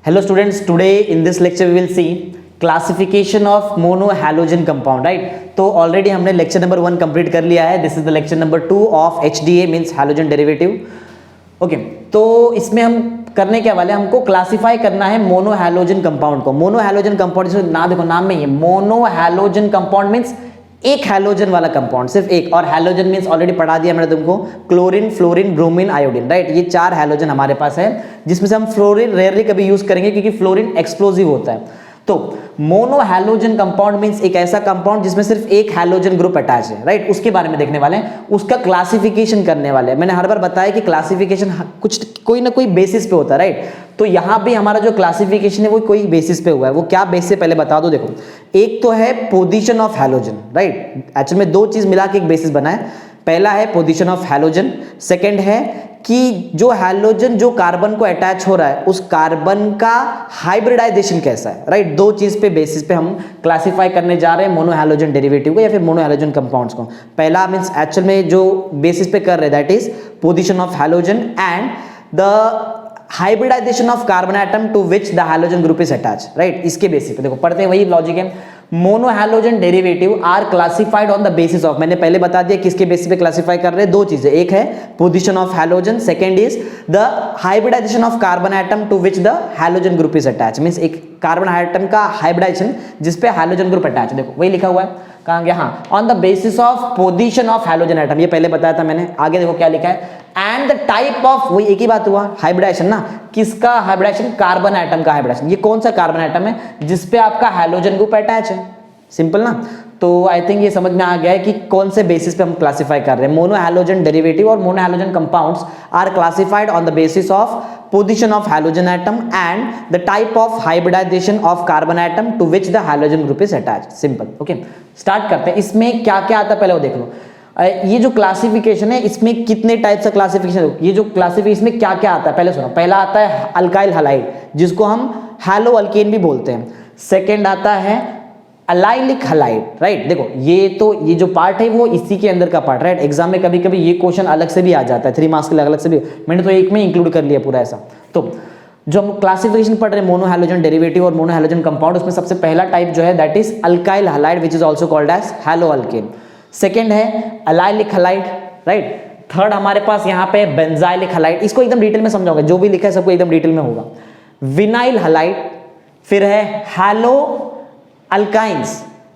Hello students, today in this lecture we will see classification of monohalogen compound, right? तो already हमने lecture number 1 complete कर लिया है. This is the lecture number 2 of HDA means halogen derivative. Okay, तो इसमें हम करने के वाले हमको क्लासिफाई करना है मोनोहैलोजन कंपाउंड को. मोनोहैलोजन कंपाउंड जैसे ना देखो नाम में ही मोनोहैलोजन कंपाउंड मींस एक हैलोजन वाला कंपाउंड, सिर्फ एक. और हैलोजन मींस ऑलरेडी पढ़ा दिया मैंने तुमको, chlorine, fluorine, bromine, iodine, right? ये 4 हैलोजन हमारे पास है, जिसमें से हम फ्लोरीन रेयरली कभी यूज करेंगे क्योंकि फ्लोरीन एक्सप्लोजिव होता है. तो मोनोहैलोजन कंपाउंड मींस एक ऐसा कंपाउंड जिसमें सिर्फ एक हैलोजन ग्रुप अटैच है, राइट? उसके बारे में देखने वाले हैं, उसका क्लासिफिकेशन करने वाले हैं. मैंने हर बार बताया कि क्लासिफिकेशन कुछ कोई ना कोई बेसिस पे होता है, राइट? तो यहां भी हमारा जो क्लासिफिकेशन है वो कोई बेसिस पे हुआ है. वो क्या बेसिस है पहले बता दो. देखो, एक तो है position of halogen, right? Actually में दो चीज मिला के एक बेसिस बना है. पहला है पोजीशन ऑफ हैलोजन, सेकंड है कि जो हैलोजन जो कार्बन को अटैच हो रहा है उस कार्बन का हाइब्रिडाइजेशन कैसा है, राइट? दो चीज पे बेसिस पे हम क्लासिफाई करने जा रहे हैं मोनोहैलोजन डेरिवेटिव को या फिर मोनोहैलोजन कंपाउंड्स को. पहला मींस एक्चुअल में जो बेसिस पे कर रहे हैं that is position of halogen and the hybridization of carbon atom to which the halogen group is attach, right? इसके बेसिस पे देखो पढ़ते हैं, वही लॉजिक है. Monohalogen derivative are classified on the basis of, मैंने पहले बता दिया किसके बेसिस पे क्लासिफाई कर रहे हैं. दो चीजें, एक है position of halogen, second is the hybridization of carbon atom to which the halogen group is attach. Means एक कार्बन एटम का हाइब्रिडाइजेशन जिसपे हैलोजन ग्रुप अटैच. देखो वही लिखा हुआ है, कहां गया? हाँ, on the basis of position of halogen atom, ये पहले बताया था मैंने. आगे देखो क्या लिखा है, एंड द टाइप ऑफ, वही एक ही बात हुआ, हाइब्रिडाइजेशन ना. किसका हाइब्रिडाइजेशन? कार्बन एटम का हाइब्रिडाइजेशन. ये कौन सा कार्बन एटम है जिसपे आपका हैलोजन ग्रुप अटैच है? सिंपल ना. तो आई थिंक ये समझ में आ गया है कि कौन से बेसिस पे हम क्लासिफाई कर रहे हैं. मोनोहैलोजन डेरिवेटिव और monohalogen compounds are classified on the basis of position of halogen atom and the type of hybridization of carbon atom to which the halogen group is attached. Simple. Okay, start करते हैं. इसमें क्या क्या आता है पहले वो देख लो. ये जो क्लासिफिकेशन है इसमें कितने टाइप का क्लासिफिकेशन, ये जो क्लासिफिकेशन में क्या क्या आता है पहले सुनो. पहला आता है अल्काइल हैलाइड जिसको हम हैलो अल्केन भी बोलते हैं. सेकेंड आता है अलाइलिक हैलाइड, राइट? देखो ये जो पार्ट है वो इसी के अंदर का पार्ट, राइट? एग्जाम में कभी कभी ये क्वेश्चन अलग से भी आ जाता है, 3 मार्क्स के लिए अलग से भी. मैंने तो एक में इंक्लूड कर लिया पूरा ऐसा. तो जो हम क्लासिफिकेशन पढ़ रहे हैं मोनोहैलोजन डेरिवेटिव और मोनोहैलोजन कंपाउंड, उसमें सबसे पहला टाइप जो है that is alkyl halide which is also called as halo alkane. Second है अलाइलिक हैलाइड, राइट? थर्ड हमारे पास यहाँ पे बेंजाइलिक हैलाइड. इसको एकदम डिटेल में समझाओगे, जो भी लिखा है सबको एकदम डिटेल में होगा. विनाइल हैलाइड, फिर है हैलो अल्काइंस,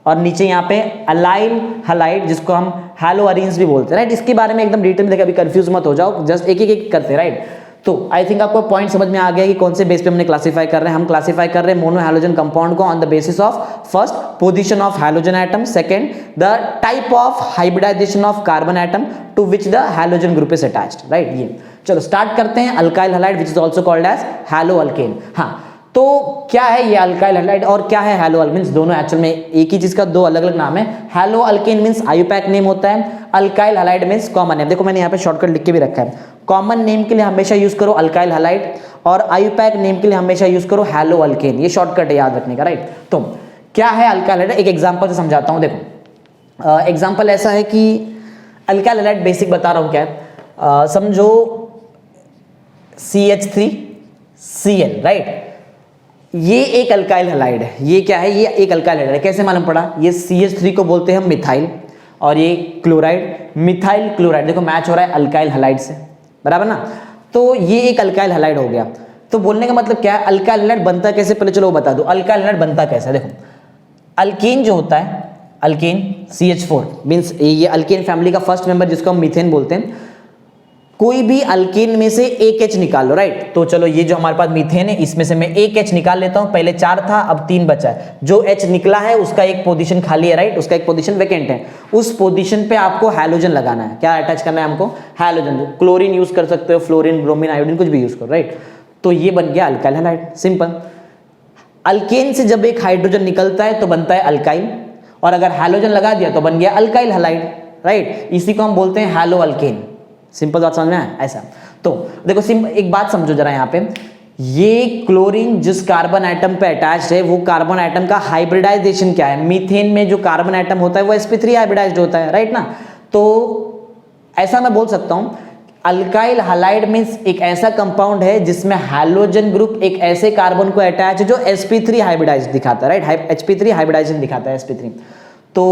और नीचे यहाँ पे अलाइल हैलाइड जिसको हम हैलो अरीन्स भी बोलते हैं, राइट? इसके बारे में एकदम डिटेल में देखा, अभी कंफ्यूज मत हो जाओ, जस्ट एक एक करते, राइट? तो आई थिंक आपको पॉइंट समझ में आ गया कि कौन से बेस पे हमने क्लासिफाई कर रहे हैं. हम क्लासिफाई कर रहे हैं मोनोहैलोजन कंपाउंड को on the basis of first position of halogen atom, second the type of hybridization of carbon atom to which the halogen group is attached, right? ये चलो स्टार्ट करते हैं. Alkyl halide which is also called as halo alkane. हाँ, तो क्या है ये alkyl halide और क्या है हैलो अल्केन? मींस दोनों एक्चुअल में एक ही चीज का दो अलग अलग नाम है. Hello alkane means IUPAC name होता है, alkyl halide means common name. देखो मैंने यहाँ पे शॉर्टकट लिख के भी रखा है. कॉमन नेम के लिए हमेशा यूज करो अल्काइल हैलाइड और आयुपैक नेम के लिए हमेशा यूज करो हैलो अल्केन. ये शॉर्टकट है याद रखने का, राइट? तो क्या है अल्काइल हैलाइड? एक एग्जांपल से समझाता हूं. देखो एग्जांपल ऐसा है कि अल्काइल हैलाइड बेसिक बता रहा हूं क्या है. समझो CH3Cl, राइट? ये एक अल्काइल हैलाइड है. ये क्या है? ये एक अल्काइल हैलाइड है. कैसे मालूम पड़ा? ये CH3 को बोलते हैं हम मिथाइल और ये क्लोराइड, मिथाइल क्लोराइड. देखो मैच हो रहा है अल्काइल हैलाइड से, बराबर ना? तो ये एक अल्काइल हैलाइड हो गया. तो बोलने का मतलब क्या है? अल्काइल हैलाइड बनता कैसे पहले चलो वो बता दो. अल्काइल हैलाइड बनता कैसे? देखो अल्केन जो होता है, अल्केन CH4 मींस ये अल्केन फैमिली का फर्स्ट मेंबर जिसको हम मीथेन बोलते हैं. कोई भी अल्केन में से एक H निकाल लो, राइट? तो चलो ये जो हमारे पास मीथेन है इसमें से मैं एक H निकाल लेता हूं. पहले 4 था, अब 3 बचा है. जो H निकला है उसका एक पोजीशन खाली है, राइट? उसका एक पोजीशन वैकेंट है. उस पोजीशन पे आपको हैलोजन लगाना है. क्या अटैच करना है हमको? हैलोजन. क्लोरीन यूज कर सकते हो, फ्लोरीन, ब्रोमीन, आयोडीन, कुछ भी यूज करो, राइट? तो ये बन गया अल्काइल हैलाइड. सिंपल. अल्केन से जब एक हाइड्रोजन निकलता है तो बनता है अल्काइल, और अगर हैलोजन लगा दिया तो बन गया अल्काइल हैलाइड, राइट? इसी को हम बोलते हैं हैलो अल्केन. सिंपल बात समझ में आया? ऐसा. तो देखो एक बात समझो जरा यहाँ पे. ये क्लोरीन जिस कार्बन एटम पे अटैच्ड है वो कार्बन एटम का हाइब्रिडाइजेशन क्या है? मीथेन में जो कार्बन एटम होता है वो sp3 हाइब्रिडाइज्ड होता है, राइट ना? तो ऐसा मैं बोल सकता हूं अल्काइल हैलाइड मींस एक ऐसा कंपाउंड है जिसमें हैलोजन ग्रुप एक ऐसे कार्बन को अटैच है जो sp3 हाइब्रिडाइज दिखाता है, राइट, sp3 हाइब्रिडाइजेशन दिखाता है sp3। तो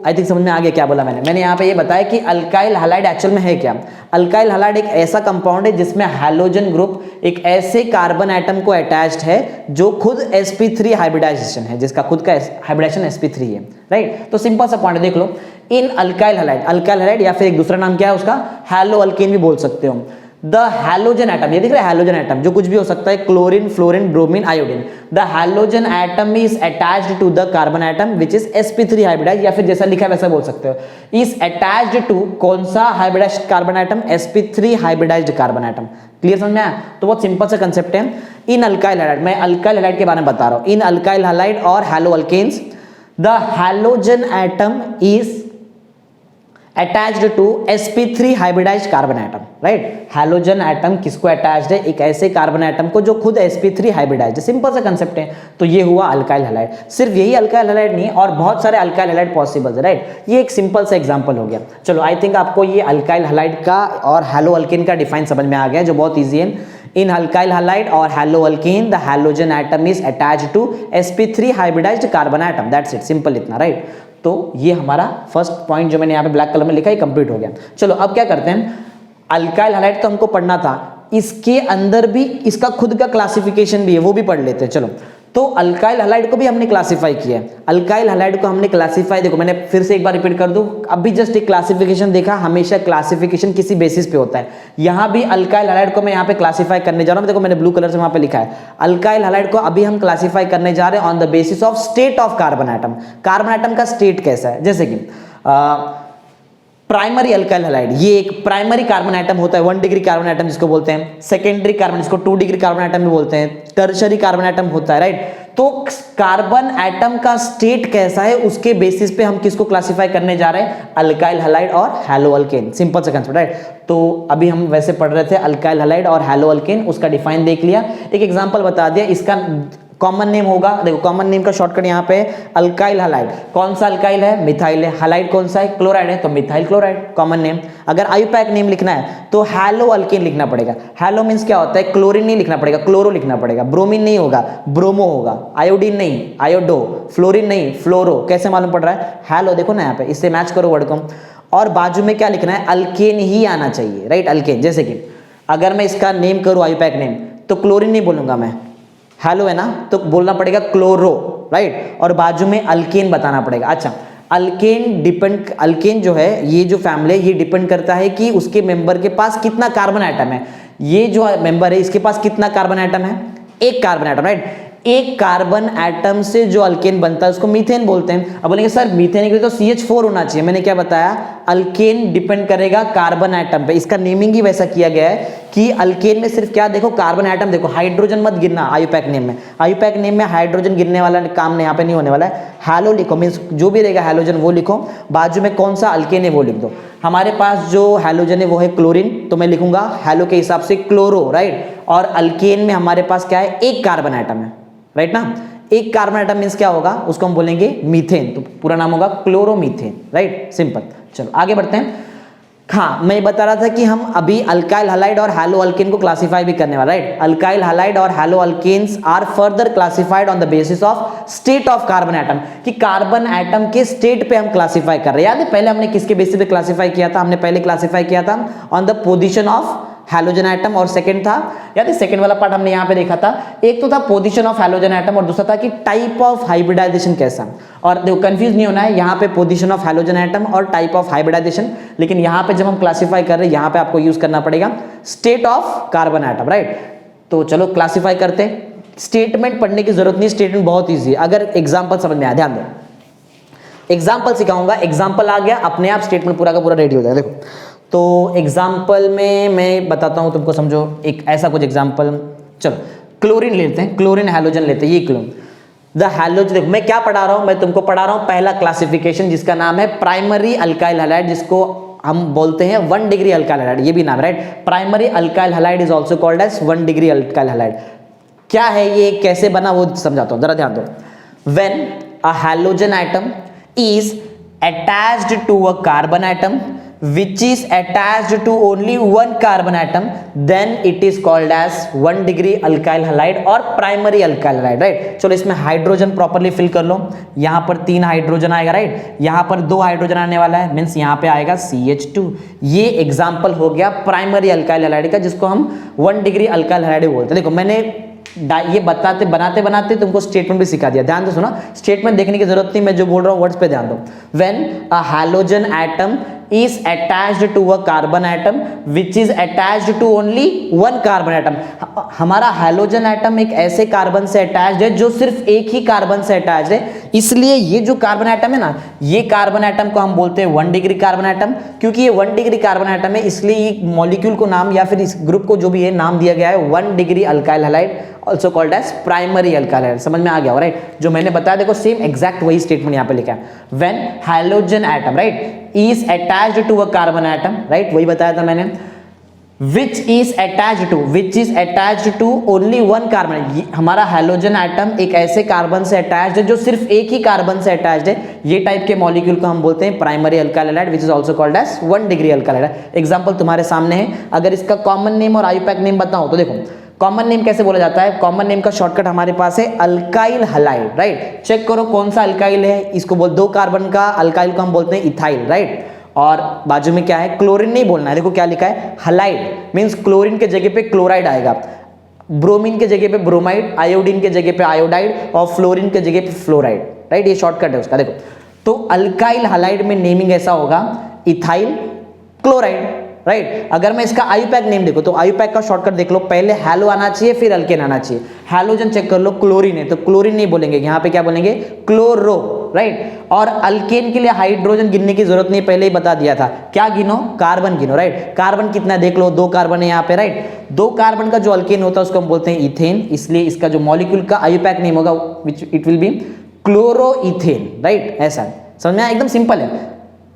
आई थिंक समझ में आ गया क्या बोला मैंने यहाँ पे ये बताया कि अल्काइल हैलाइड एक्चुअल में है क्या। अल्काइल हैलाइड एक ऐसा कंपाउंड है जिसमें हैलोजन ग्रुप एक ऐसे कार्बन एटम को अटैच्ड है जो खुद sp3 हाइब्रिडाइजेशन है, जिसका खुद का हाइब्रिडाइजेशन sp3 है, राइट। तो सिंपल सा पॉइंट देख लो, इन अल्काइल हैलाइड या फिर एक दूसरा नाम क्या है उसका, हैलो अल्केन भी बोल सकते हो। द हैलोजन एटम, ये दिख रहा है हैलोजन एटम, जो कुछ भी हो सकता है, chlorine, fluorine, bromine, iodine. The halogen atom is attached to the carbon atom which is sp3 hybridize, या फिर जैसा लिखा है वैसा बोल सकते हो, इज अटैच्ड टू कौन सा hybridized carbon atom, sp3 hybridized carbon atom. Clear समझ में आया? तो बहुत सिंपल सा कंसेप्ट है। इन अल्काइल हैलाइड, मैं अल्काइल हैलाइड के बारे में बता रहा हूं, इन अल्काइल हैलाइड और halo alkanes the halogen atom is attached to sp3 hybridized carbon atom, right. Halogen atom किसको अटैच्ड है, एक ऐसे कार्बन एटम को जो खुद sp3 हाइब्रिडाइज्ड है। सिंपल सा कंसेप्ट है। तो ये हुआ अल्काइल हैलाइड। सिर्फ यही अल्काइल हैलाइड नहीं और बहुत सारे अल्काइल हैलाइड पॉसिबल है, राइट। ये एक सिंपल सा एग्जांपल हो गया। चलो आई थिंक आपको ये अल्काइल हैलाइड का और हैलो अल्केन का डिफाइन समझ में आ गया, जो बहुत ईजी है। इन अल्काइल हैलाइड और halo alkane the halogen atom is attached to sp3 hybridized carbon atom, that's it, simple इतना, राइट। तो ये हमारा फर्स्ट पॉइंट जो मैंने यहाँ पे ब्लैक कलर में लिखा है कंप्लीट हो गया। चलो अब क्या करते हैं, अल्काइल हैलाइड तो हमको पढ़ना था, इसके अंदर भी इसका खुद का क्लासिफिकेशन भी है, वो भी पढ़ लेते हैं। चलो, तो अल्काइल हैलाइड को भी हमने क्लासिफाई किया है। अल्काइल हैलाइड को हमने क्लासिफाई, देखो मैंने फिर से एक बार रिपीट कर दूं, अभी जस्ट एक क्लासिफिकेशन देखा, हमेशा क्लासिफिकेशन किसी बेसिस पे होता है। यहां भी अल्काइल हैलाइड को मैं यहां पे क्लासिफाई करने जा रहा हूं, देखो मैंने ब्लू कलर से वहां पे लिखा है, अल्काइल हैलाइड को अभी हम क्लासिफाई करने जा रहे हैं on the basis of state of carbon atom. Carbon atom का स्टेट कैसा है, जैसे कि प्राइमरी अल्काइल हैलाइड, ये एक प्राइमरी कार्बन एटम होता है, 1 डिग्री कार्बन एटम जिसको बोलते हैं। सेकेंडरी कार्बन, जिसको 2 डिग्री कार्बन एटम भी बोलते हैं। टर्शरी कार्बन एटम होता है, राइट। तो कार्बन एटम का स्टेट कैसा है उसके बेसिस पे हम किसको क्लासिफाई करने जा रहे हैं, अल्काइल हैलाइड और हैलो अल्केन। सिंपल सा कंसेप्ट, राइट। तो अभी हम वैसे पढ़ रहे थे अल्काइल हैलाइड और हैलो अल्केन, उसका डिफाइन देख लिया, एक एग्जांपल बता दिया। इसका कॉमन नेम होगा, देखो कॉमन नेम का शॉर्टकट यहाँ पे अल्काइल हैलाइड। कौन सा अल्काइल है, मिथाइल है। हैलाइड कौन सा है, क्लोराइड है, तो मिथाइल क्लोराइड कॉमन नेम। अगर आयुपैक नेम लिखना है तो हैलो अल्केन लिखना पड़ेगा। हैलो मींस क्या होता है, क्लोरीन नहीं लिखना पड़ेगा, क्लोरो लिखना पड़ेगा। ब्रोमीन नहीं होगा, ब्रोमो होगा। आयोडीन नहीं, आयोडो। फ्लोरीन नहीं, फ्लोरो। कैसे मालूम पड़ रहा है, हैलो देखो ना यहाँ पे, इससे मैच करो वर्ड को। और बाजू में क्या लिखना है, अल्केन ही आना चाहिए, राइट, अल्केन। जैसे कि अगर मैं इसका नेम करूँ आयुपैक नेम, तो क्लोरीन नहीं बोलूंगा मैं, हैलो है ना, तो बोलना पड़ेगा क्लोरो, राइट। और बाजू में अल्केन बताना पड़ेगा। अच्छा, अल्केन जो है, ये जो फैमिली है, ये डिपेंड करता है कि उसके मेंबर के पास कितना कार्बन एटम है। ये जो मेंबर है इसके पास कितना कार्बन एटम है, एक कार्बन एटम, राइट। एक कार्बन एटम से जो अल्केन बनता है उसको मीथेन बोलते हैं। अब बोलेंगे सर मीथेन के लिए तो CH4 होना चाहिए। मैंने क्या बताया, अल्केन डिपेंड करेगा कार्बन एटम पे। इसका नेमिंग ही वैसा किया गया है कि अल्केन में सिर्फ क्या देखो, कार्बन एटम देखो, हाइड्रोजन मत गिनना आयुपैक नेम में। आयुपैक नेम में हाइड्रोजन गिनने वाला काम यहाँ पे नहीं होने वाला है। हैलो लिखो, मीन्स जो भी रहेगा हैलोजन वो लिखो, बाजू में कौन सा अल्केन है वो लिख दो। हमारे पास जो हैलोजन है वो है क्लोरीन, तो मैं लिखूंगा हैलो के हिसाब से क्लोरो, राइट। और अल्केन में हमारे पास क्या है, एक कार्बन एटम है, राइट ना। एक कार्बन एटम मींस क्या होगा, उसको हम बोलेंगे मीथेन, तो पूरा नाम होगा क्लोरोमीथेन, राइट, सिंपल। चलो आगे बढ़ते हैं। हाँ, मैं बता रहा था कि हम अभी अल्काइल हैलाइड और हैलो अल्केन को क्लासिफाई भी करने वाला, राइट। अल्काइल हैलाइड और halo alkanes are further classified on the basis of state of carbon atom, कि कार्बन एटम के स्टेट पे हम क्लासिफाई कर रहे हैं। याद है पहले हमने किसके बेसिस पे क्लासिफाई किया था, हमने पहले क्लासिफाई किया था on the position of halogen atom, और सेकंड था, याद है सेकंड वाला पार्ट हमने यहाँ पे देखा था, एक तो था पोजीशन ऑफ हैलोजन एटम और दूसरा था कि टाइप ऑफ हाइब्रिडाइजेशन कैसा। और देखो कंफ्यूज नहीं होना है, यहाँ पे पोजीशन ऑफ हैलोजन एटम और टाइप ऑफ हाइब्रिडाइजेशन, लेकिन यहाँ पे जब हम क्लासिफाई कर रहे हैं यहाँ पे आपको यूज करना पड़ेगा state of carbon atom, right. तो चलो क्लासिफाई करते हैं। स्टेटमेंट पढ़ने की जरूरत नहीं, स्टेटमेंट बहुत ईजी है, अगर एग्जाम्पल समझ में आया। ध्यान दो, एग्जाम्पल सिखाऊंगा, एग्जाम्पल आ गया अपने आप स्टेटमेंट पूरा का पूरा रेडी हो जाए। देखो तो एग्जाम्पल में मैं बताता हूं तुमको, समझो एक ऐसा कुछ एग्जाम्पल। चलो क्लोरीन लेते हैं, क्लोरीन हैलोजन लेते हैं, ये क्लोरीन द हैलोजन। देखो मैं क्या पढ़ा रहा हूं, मैं तुमको पढ़ा रहा हूं पहला क्लासिफिकेशन जिसका नाम है प्राइमरी अल्काइल हैलाइड, जिसको हम बोलते हैं 1 डिग्री अल्काइल हैलाइड, ये भी नाम, right. Primary alkyl halide is also called as 1 degree alkyl halide. क्या है ये, कैसे बना वो समझाता हूं, जरा ध्यान दो। When a halogen atom is attached to a carbon atom which is attached to only one carbon atom, then it is called as 1 degree alkyl halide or primary alkyl halide, right? चलो इसमें hydrogen properly fill कर लो, यहां पर 3 hydrogen आएगा, right? यहां पर 2 hydrogen आने वाला है, मींस यहां पे आएगा CH2। ये एग्जांपल हो गया प्राइमरी अल्काइल हैलाइड का, जिसको हम 1 डिग्री अल्काइल हैलाइड बोलते हैं। देखो मैंने ये बताते बनाते बनाते तुमको स्टेटमेंट भी सिखा दिया, ध्यान से सुनो, स्टेटमेंट देखने की जरूरत नहीं, मैं जो बोल रहा हूं वर्ड्स पे ध्यान दो। When a halogen atom is attached to a carbon atom which is attached to only one carbon atom, हमारा हाइड्रोजन एटम एक ऐसे कार्बन से अटैच्ड है जो सिर्फ एक ही कार्बन से अटैच्ड है, इसलिए ये जो कार्बन एटम है ना, ये कार्बन एटम को हम बोलते हैं 1 डिग्री कार्बन एटम। क्योंकि ये 1 डिग्री कार्बन एटम है, इसलिए मॉलिक्यूल को नाम या फिर इस ग्रुप को जो भी है नाम दिया गया है 1 degree alkyl halide, also called as primary alkyl halide. समझ में आ गया, राइट? जो मैंने बताया देखो सेम एग्जैक्ट वही स्टेटमेंट यहाँ पे लिखा है, when hydrogen atom, right, is attached to a carbon atom, right? वही बताया था मैंने, which is attached to only one carbon, हमारा हाइड्रोजन एटम एक ऐसे कार्बन से अटैच्ड है जो सिर्फ एक ही कार्बन से अटैच्ड है, ये टाइप के मॉलिक्यूल को हम बोलते हैं primary alkyl halide, which is also called as 1 degree alkyl halide. Example तुम्हारे सामने है, अगर इसका कॉमन नेम और आईयूपैक नेम बताऊं तो देखो कॉमन नेम कैसे बोला जाता है, कॉमन नेम का शॉर्टकट हमारे पास है अल्काइल हैलाइड, राइट? चेक करो कौन सा अल्काइल है, इसको बोल 2 कार्बन का अल्काइल को हम बोलते हैं इथाइल, राइट? और बाजू में क्या है, क्लोरीन नहीं बोलना है, देखो क्या लिखा है, हैलाइड, मींस क्लोरीन के जगह पे क्लोराइड आएगा, ब्रोमीन के जगह पे ब्रोमाइड, आयोडीन के जगह पे आयोडाइड और फ्लोरीन के जगह पे फ्लोराइड, राइट? ये शॉर्टकट है उसका। देखो तो अल्काइल हैलाइड में नेमिंग ऐसा होगा इथाइल क्लोराइड, राइट? अगर मैं इसका आईयूपैक नेम देखो तो आईयूपैक का शॉर्टकट देख लो, पहले हैलो आना चाहिए फिर अल्केन आना चाहिए। हैलोजन चेक कर लो, क्लोरीन है तो क्लोरीन नहीं बोलेंगे, यहाँ पे क्या बोलेंगे, क्लोरो, राइट? और अल्केन के लिए हाइड्रोजन गिनने की जरूरत नहीं, पहले ही बता दिया था, क्या गिनो, कार्बन गिनो, राइट? कार्बन कितना देख लो, 2 कार्बन है यहाँ पे, राइट? 2 कार्बन का जो अल्केन होता है उसको हम बोलते हैं इथेन, इसलिए इसका जो मॉलिक्यूल का आईयूपैक नेम होगा which it will be chloroethane, right? ऐसा समझ में आया, एकदम सिंपल है।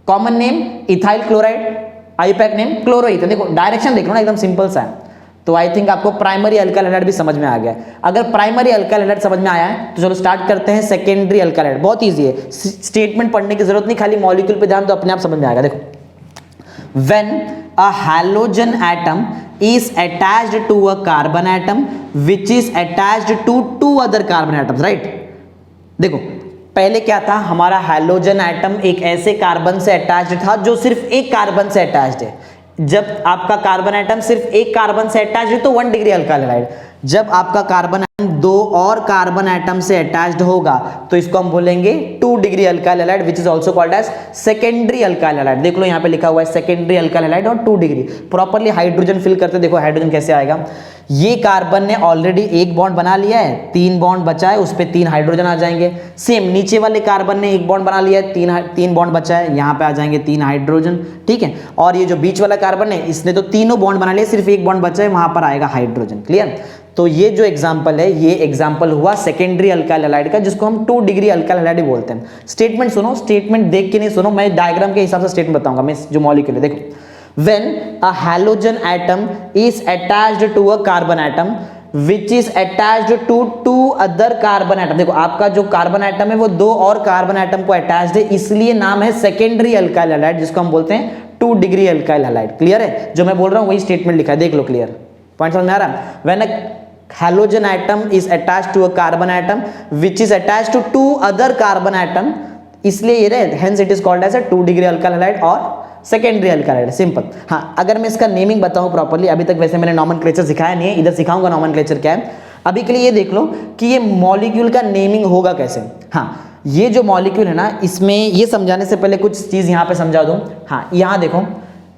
Common name ethyl chloride, IUPAC name chloroethane, देखो डायरेक्शन देख लो ना, एकदम सिंपल सा है। तो आई थिंक आपको प्राइमरी अल्काइल हैलाइड भी समझ में आ गया। अगर प्राइमरी अल्काइल हैलाइड समझ में आया है तो चलो स्टार्ट करते हैं सेकेंडरी अल्काइल हैलाइड। बहुत इजी है, स्टेटमेंट पढ़ने की जरूरत नहीं, खाली मॉलिक्यूल पे ध्यान तो अपने आप समझ में आएगा। देखो, when a halogen atom is attached to a carbon atom which is attached to 2 other carbon atoms, right? देखो पहले क्या था, हमारा हैलोजन एटम एक ऐसे कार्बन से अटैच्ड था जो सिर्फ एक कार्बन से अटैच्ड है। जब आपका कार्बन एटम सिर्फ एक कार्बन से अटैच्ड है तो 1 डिग्री अल्काइल हैलाइड। जब आपका कार्बन एटम 2 और कार्बन एटम से अटैच्ड होगा तो इसको हम बोलेंगे 2 degree alkyl halide, which is also called as secondary alkyl halide. देख लो यहाँ पे लिखा हुआ है सेकेंडरी अल्काइल हैलाइड और 2 डिग्री। प्रॉपर्ली हाइड्रोजन फिल करते, देखो हाइड्रोजन कैसे आएगा, ये कार्बन ने ऑलरेडी एक बॉन्ड बना लिया है, 3 बॉन्ड बचा है, उस पे 3 हाइड्रोजन आ जाएंगे। सेम नीचे वाले कार्बन ने एक बॉन्ड बना लिया है, 3 बॉन्ड बचा है, यहाँ पे आ जाएंगे 3 हाइड्रोजन, ठीक है? और ये जो बीच वाला कार्बन है इसने तो तीनों बॉन्ड बना लिया, सिर्फ एक बॉन्ड बचा है, वहां पर आएगा हाइड्रोजन। क्लियर? तो ये जो एग्जांपल है, ये एग्जांपल हुआ सेकेंडरी अल्काइल हैलाइड का, जिसको हम 2 डिग्री अल्काइल हैलाइड बोलते हैं। स्टेटमेंट सुनो, स्टेटमेंट देख के नहीं सुनो, मैं डायग्राम के हिसाब से स्टेटमेंट बताऊंगा। मैं जो मॉलिक्यूल है देखो, when a halogen atom is attached to a carbon atom which is attached to 2 other carbon atom, देखो आपका जो कार्बन एटम है वो 2 और कार्बन एटम को अटैच्ड है, इसलिए नाम है सेकेंडरी अल्काइल हैलाइड, जिसको हम बोलते हैं 2 डिग्री अल्काइल हैलाइड। क्लियर है? जो मैं बोल रहा हूं वही स्टेटमेंट लिखा है, देख लो। क्लियर पॉइंट समझ में आ रहा है? when a halogen atom is attached to a carbon atom which is attached to 2 other carbon atom, इसलिए ये रहे, hence it is called as a 2 degree alkyl halide और सेकेंडरी अल्काइल हैलाइड। सिंपल। हाँ, अगर मैं इसका नेमिंग बताऊं properly, अभी तक वैसे मैंने नॉमेनक्लेचर सिखाया नहीं है, इधर सिखाऊंगा नॉमेनक्लेचर क्या है। अभी के लिए ये देख लो कि ये मॉलिक्यूल का नेमिंग होगा कैसे। हाँ, ये जो मॉलिक्यूल है ना, इसमें ये समझाने से पहले कुछ चीज यहाँ पे समझा दूं। हाँ, यहाँ देखो,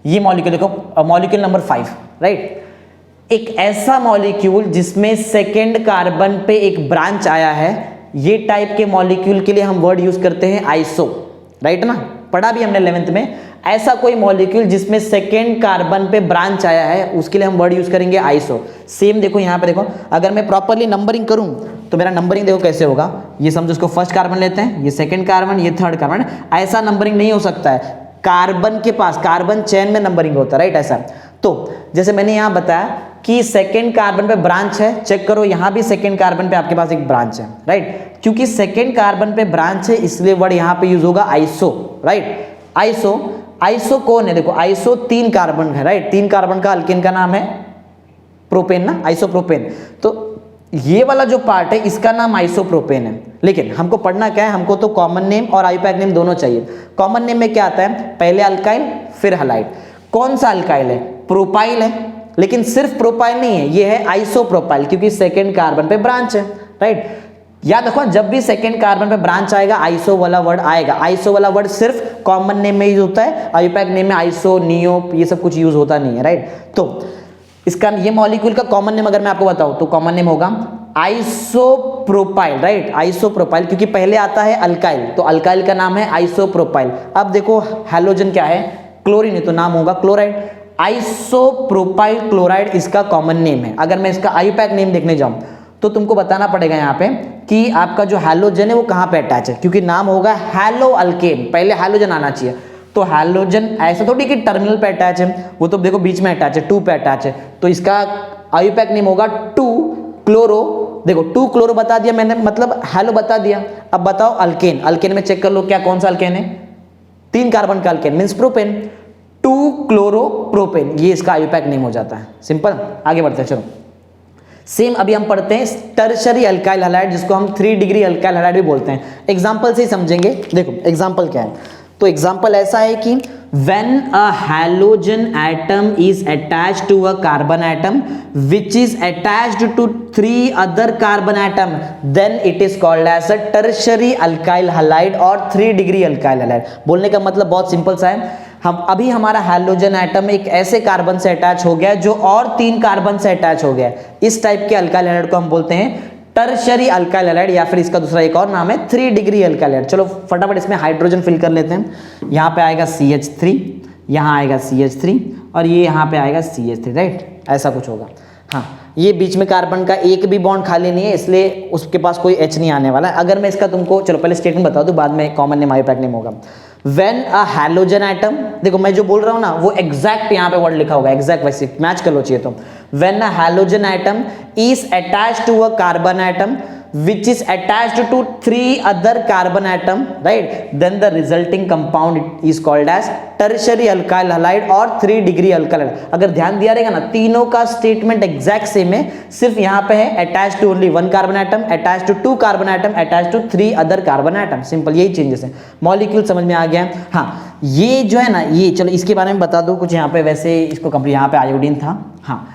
ये मॉलिक्यूल देखो, मॉलिक्यूल नंबर 5, राइट? एक ऐसा मॉलिक्यूल जिसमें सेकेंड कार्बन पे एक ब्रांच आया है, ये टाइप के मॉलिक्यूल के लिए हम वर्ड यूज करते हैं आइसो, राइट ना? पढ़ा भी हमने 11th में। ऐसा कोई मॉलिक्यूल जिसमें सेकेंड कार्बन पे ब्रांच आया है, उसके लिए हम वर्ड यूज करेंगे आइसो। सेम देखो यहाँ पे, देखो अगर मैं प्रॉपर्ली नंबरिंग करूं तो मेरा नंबरिंग देखो कैसे होगा। ये समझो उसको फर्स्ट कार्बन लेते हैं, ये सेकेंड कार्बन, ये थर्ड कार्बन। ऐसा नंबरिंग नहीं हो सकता है, कार्बन के पास कार्बन चेन में नंबरिंग होता है, राइट? ऐसा। तो जैसे मैंने यहाँ बताया कि सेकेंड कार्बन पे ब्रांच है, चेक करो यहाँ भी सेकेंड कार्बन पे आपके पास एक ब्रांच है, राइट? क्योंकि सेकेंड कार्बन पे ब्रांच है इसलिए वर्ड यहाँ पे यूज होगा आइसो, राइट? आइसो आइसो कौन है, देखो आइसो 3 कार्बन है, राइट, 3 कार्बन का अल्केन का नाम है प्रोपेन ना, आइसोप्रोपेन। तो ये वाला जो पार्ट है इसका नाम आइसोप्रोपेन है। लेकिन हमको पढ़ना क्या है, हमको तो कॉमन नेम और आईयूपैक नेम दोनों चाहिए। कॉमन नेम में क्या आता है, पहले अल्काइल फिर हलाइड। कौन सा अल्काइल है, प्रोपाइल है, लेकिन सिर्फ प्रोपाइल नहीं है, ये है आइसोप्रोपाइल क्योंकि सेकेंड कार्बन पे ब्रांच है, राइट। याद रखो जब भी सेकेंड कार्बन पे ब्रांच आएगा आइसो वाला वर्ड आएगा। आइसो वाला वर्ड सिर्फ कॉमन नेम में यूज होता है, आईयूपैक नेम में आइसो, नियो ये सब कुछ यूज होता नहीं है, राइट। तो इसका ये मॉलिक्यूल का कॉमन नेम अगर मैं आपको बताऊं तो कॉमन नेम होगा आइसोप्रोपाइल, राइट, आइसोप्रोपाइल क्योंकि पहले आता है अल्काइल, तो अल्काइल का नाम है आइसोप्रोपाइल। अब देखो हैलोजन क्या है, क्लोरीन है, तो नाम होगा क्लोराइड। आइसोप्रोपाइल क्लोराइड इसका कॉमन नेम है। अगर मैं इसका आईयूपैक नेम देखने जाऊं तो तुमको बताना पड़ेगा यहाँ पे कि आपका जो हैलोजन है वो कहाँ पे अटैच है, क्योंकि नाम होगा हैलो अल्केन, पहले हैलोजन आना चाहिए। तो हैलोजन ऐसा थोड़ी कि टर्मिनल पे अटैच है, वो तो देखो बीच में अटैच है, 2 पे अटैच है, तो इसका आईयूपैक नेम होगा 2 क्लोरो। देखो 2 क्लोरो बता दिया मैंने, मतलब हैलो बता दिया। अब बताओ अल्केन, अल्केन में चेक कर लो क्या कौन सा अल्केन है, 3 कार्बन का alkane means propane, 2 chloro propane, ये इसका आईयूपैक नेम हो जाता है। सिंपल, आगे बढ़ते हैं, चलो। सेम अभी हम पढ़ते हैं टर्शरी अल्काइल हैलाइड, जिसको हम 3 डिग्री अल्काइल हैलाइड भी बोलते हैं। एग्जांपल से ही समझेंगे। देखो एग्जांपल क्या है, तो एग्जांपल ऐसा है कि when a halogen atom is attached to a carbon atom which is attached to 3 other carbon atom, then it is called as a tertiary alkyl halide और 3 डिग्री alkyl halide। बोलने का मतलब बहुत सिंपल सा है, हम अभी हमारा हैलोजन एटम एक ऐसे कार्बन से अटैच हो गया जो और 3 कार्बन से अटैच हो गया, इस टाइप के अल्काइल हैलाइड को हम बोलते हैं टर्शरी अल्काइल हैलाइड, या फिर इसका दूसरा एक और नाम है 3 डिग्री अल्काइल हैलाइड। चलो फटाफट इसमें हाइड्रोजन फिल कर लेते हैं। यहाँ पे आएगा CH3, यहाँ आएगा CH3 और ये यहाँ पे आएगा CH3, राइट, ऐसा कुछ होगा। हाँ, ये बीच में कार्बन का एक भी बॉन्ड खाली नहीं है, इसलिए उसके पास कोई H नहीं आने वाला है। अगर मैं इसका तुमको, चलो पहले स्टेटमेंट बता दूं, बाद में कॉमन नेम आईयूपैक नेम होगा। When a halogen atom, देखो मैं जो बोल रहा हूँ ना वो एग्जैक्ट यहाँ पे वर्ड लिखा होगा, एग्जैक्ट वैसे मैच कर लो चाहिए तो। When a halogen atom is attached to a carbon atom which is attached to 3 other carbon atom, right, then the resulting compound is called as tertiary alkyl halide और 3 degree alkyl halide. अगर ध्यान दिया रहेगा ना, तीनों का statement exact same है, सिर्फ यहाँ पे है attach to only 1 carbon atom, attach to 2 carbon atom, attach to 3 other carbon atom. Simple, यही चेंजेस है। मॉलिक्यूल समझ में आ गया है। हाँ, ये जो है ना, ये चलो इसके बारे में बता दो कुछ। यहाँ पे वैसे इसको कंप्लीट, यहाँ पे आयोडीन था। हाँ,